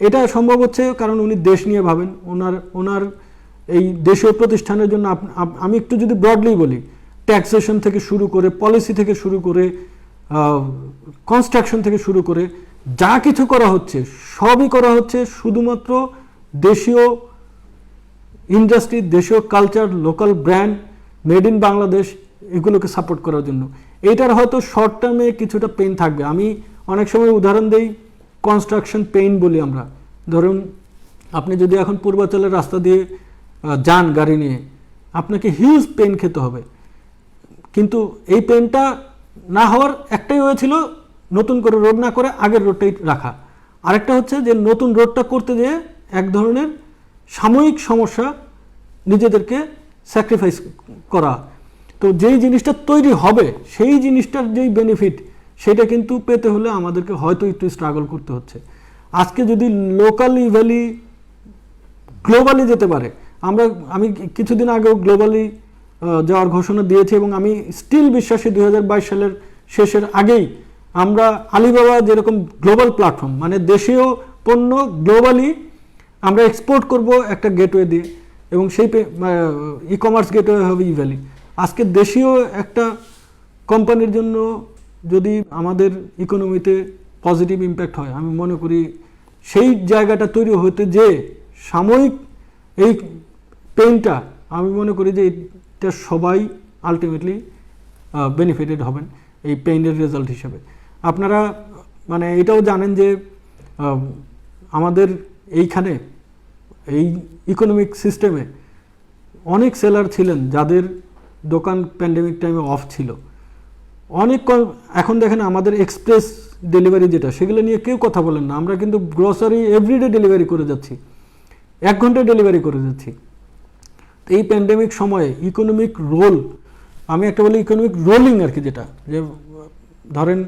এটা সম্ভব হচ্ছে কারণ উনি দেশ নিয়ে ভাবেন। ওনার এই দেশীয় প্রতিষ্ঠানের জন্য আমি একটু যদি ব্রডলি বলি, ট্যাক্সেশন থেকে শুরু করে, পলিসি থেকে শুরু করে, কনস্ট্রাকশন থেকে শুরু করে যা কিছু করা হচ্ছে সবই করা হচ্ছে শুধুমাত্র দেশীয় ইন্ডাস্ট্রি, দেশীয় culture, local brand, made in Bangladesh, এগুলোকে সাপোর্ট করার জন্য। এইটার হয়তো শর্ট টার্মে কিছুটা পেইন থাকবে। আমি অনেক সময় উদাহরণ দেই, কনস্ট্রাকশন পেইন বলি আমরা। ধরুন আপনি যদি এখন পূর্বাচলের রাস্তা দিয়ে যান গাড়ি নিয়ে, আপনাকে হিউজ পেইন খেতে হবে, কিন্তু এই পেইনটা না হওয়ার একটাই হয়েছিল, নতুন করে রোড না করে আগের রোডটাই রাখা। আরেকটা হচ্ছে যে নতুন রোডটা করতে যেয়ে এক ধরনের সাময়িক সমস্যা নিজেদেরকে স্যাক্রিফাইস করা। তো যেই জিনিসটা তৈরি হবে সেই জিনিসটার যেই বেনিফিট সেটা কিন্তু পেতে হলে আমাদেরকে হয়তো একটু স্ট্রাগল করতে হচ্ছে। আজকে যদি লোকালি ভ্যালি গ্লোবালি যেতে পারে, আমি কিছুদিন আগেও গ্লোবালি যাওয়ার ঘোষণা দিয়েছি এবং আমি স্টিল বিশ্বাসী 2022 সালের শেষের আগেই আমরা আলিবাবা যেরকম গ্লোবাল প্ল্যাটফর্ম, মানে দেশীয় পণ্য গ্লোবালি আমরা এক্সপোর্ট করব একটা গেটওয়ে দিয়ে, এবং সেই ই কমার্স গেটওয়ে হবে ই ভ্যালি। আজকে দেশীয় একটা কোম্পানির জন্য যদি আমাদের ইকোনমিতে পজিটিভ ইম্প্যাক্ট হয়, আমি মনে করি সেই জায়গাটা তৈরি হতে যে সাময়িক এই পেইনটা, আমি মনে করি যে এটা সবাই আলটিমেটলি বেনিফিটেড হবেন এই পেইনের রেজাল্ট হিসেবে। আপনারা মানে এটাও জানেন যে আমাদের এইখানে এই ইকোনমিক সিস্টেমে অনেক সেলার ছিলেন যাদের দোকান প্যান্ডেমিক টাইমে অফ ছিল, অনেক এখন দেখেন আমাদের এক্সপ্রেস ডেলিভারি যেটা, সেগুলো নিয়ে কেউ কথা বলেন না। আমরা কিন্তু গ্রসারি এভরিডে ডেলিভারি করে যাচ্ছি, 1 ঘন্টায় ডেলিভারি করে যাচ্ছি। এই প্যান্ডেমিক সময়ে ইকোনমিক রোল, আমি একটা বলি ইকোনমিক রোলিং আর কি, যেটা যে ধরেন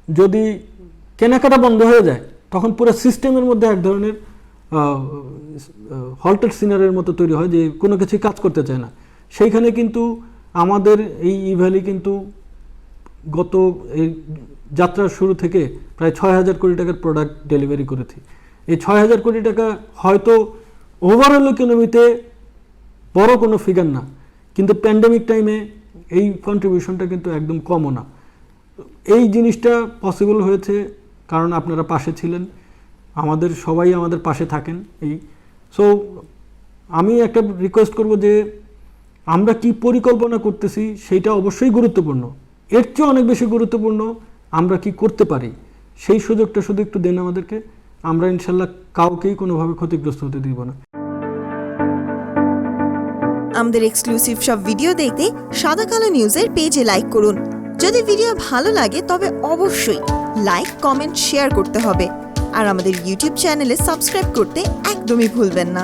যদি কেনাকাটা বন্ধ হয়ে যায় তখন পুরো সিস্টেমের মধ্যে এক ধরনের হল্টেড সিনারের মতো তৈরি হয় যে কোনো কিছুই কাজ করতে চায় না। সেইখানে কিন্তু আমাদের এই ইভ্যালি কিন্তু গত এই যাত্রার শুরু থেকে প্রায় 6,000 কোটি টাকার প্রোডাক্ট ডেলিভারি করেছি। এই 6,000 কোটি টাকা হয়তো ওভারঅল ইকোনমিতে বড় কোনো ফিগার না, কিন্তু প্যান্ডেমিক টাইমে এই কন্ট্রিবিউশনটা কিন্তু একদম কমও না। এই জিনিসটা পসিবল হয়েছে কারণ আপনারা পাশে ছিলেন, আমাদের সবাই আমাদের পাশে থাকেন। সো আমি একটা রিকোয়েস্ট করব যে আমরা কি পরিকল্পনা করতেছি সেইটা অবশ্যই গুরুত্বপূর্ণ, এর চেয়ে অনেক বেশি গুরুত্বপূর্ণ আমরা কি করতে পারি, সেই সুযোগটা শুধু একটু দেন আমাদেরকে। আমরা ইনশাল্লাহ কাউকেই কোনোভাবে ক্ষতিগ্রস্ত হতে দিব না। আমাদের এক্সক্লুসিভ সব ভিডিও দেখতে সাদা কালো নিউজের পেজে লাইক করুন। যদি ভিডিও ভালো লাগে তবে অবশ্যই লাইক, কমেন্ট, শেয়ার করতে হবে। আর আমাদের ইউটিউব চ্যানেলে সাবস্ক্রাইব করতে একদমই ভুলবেন না।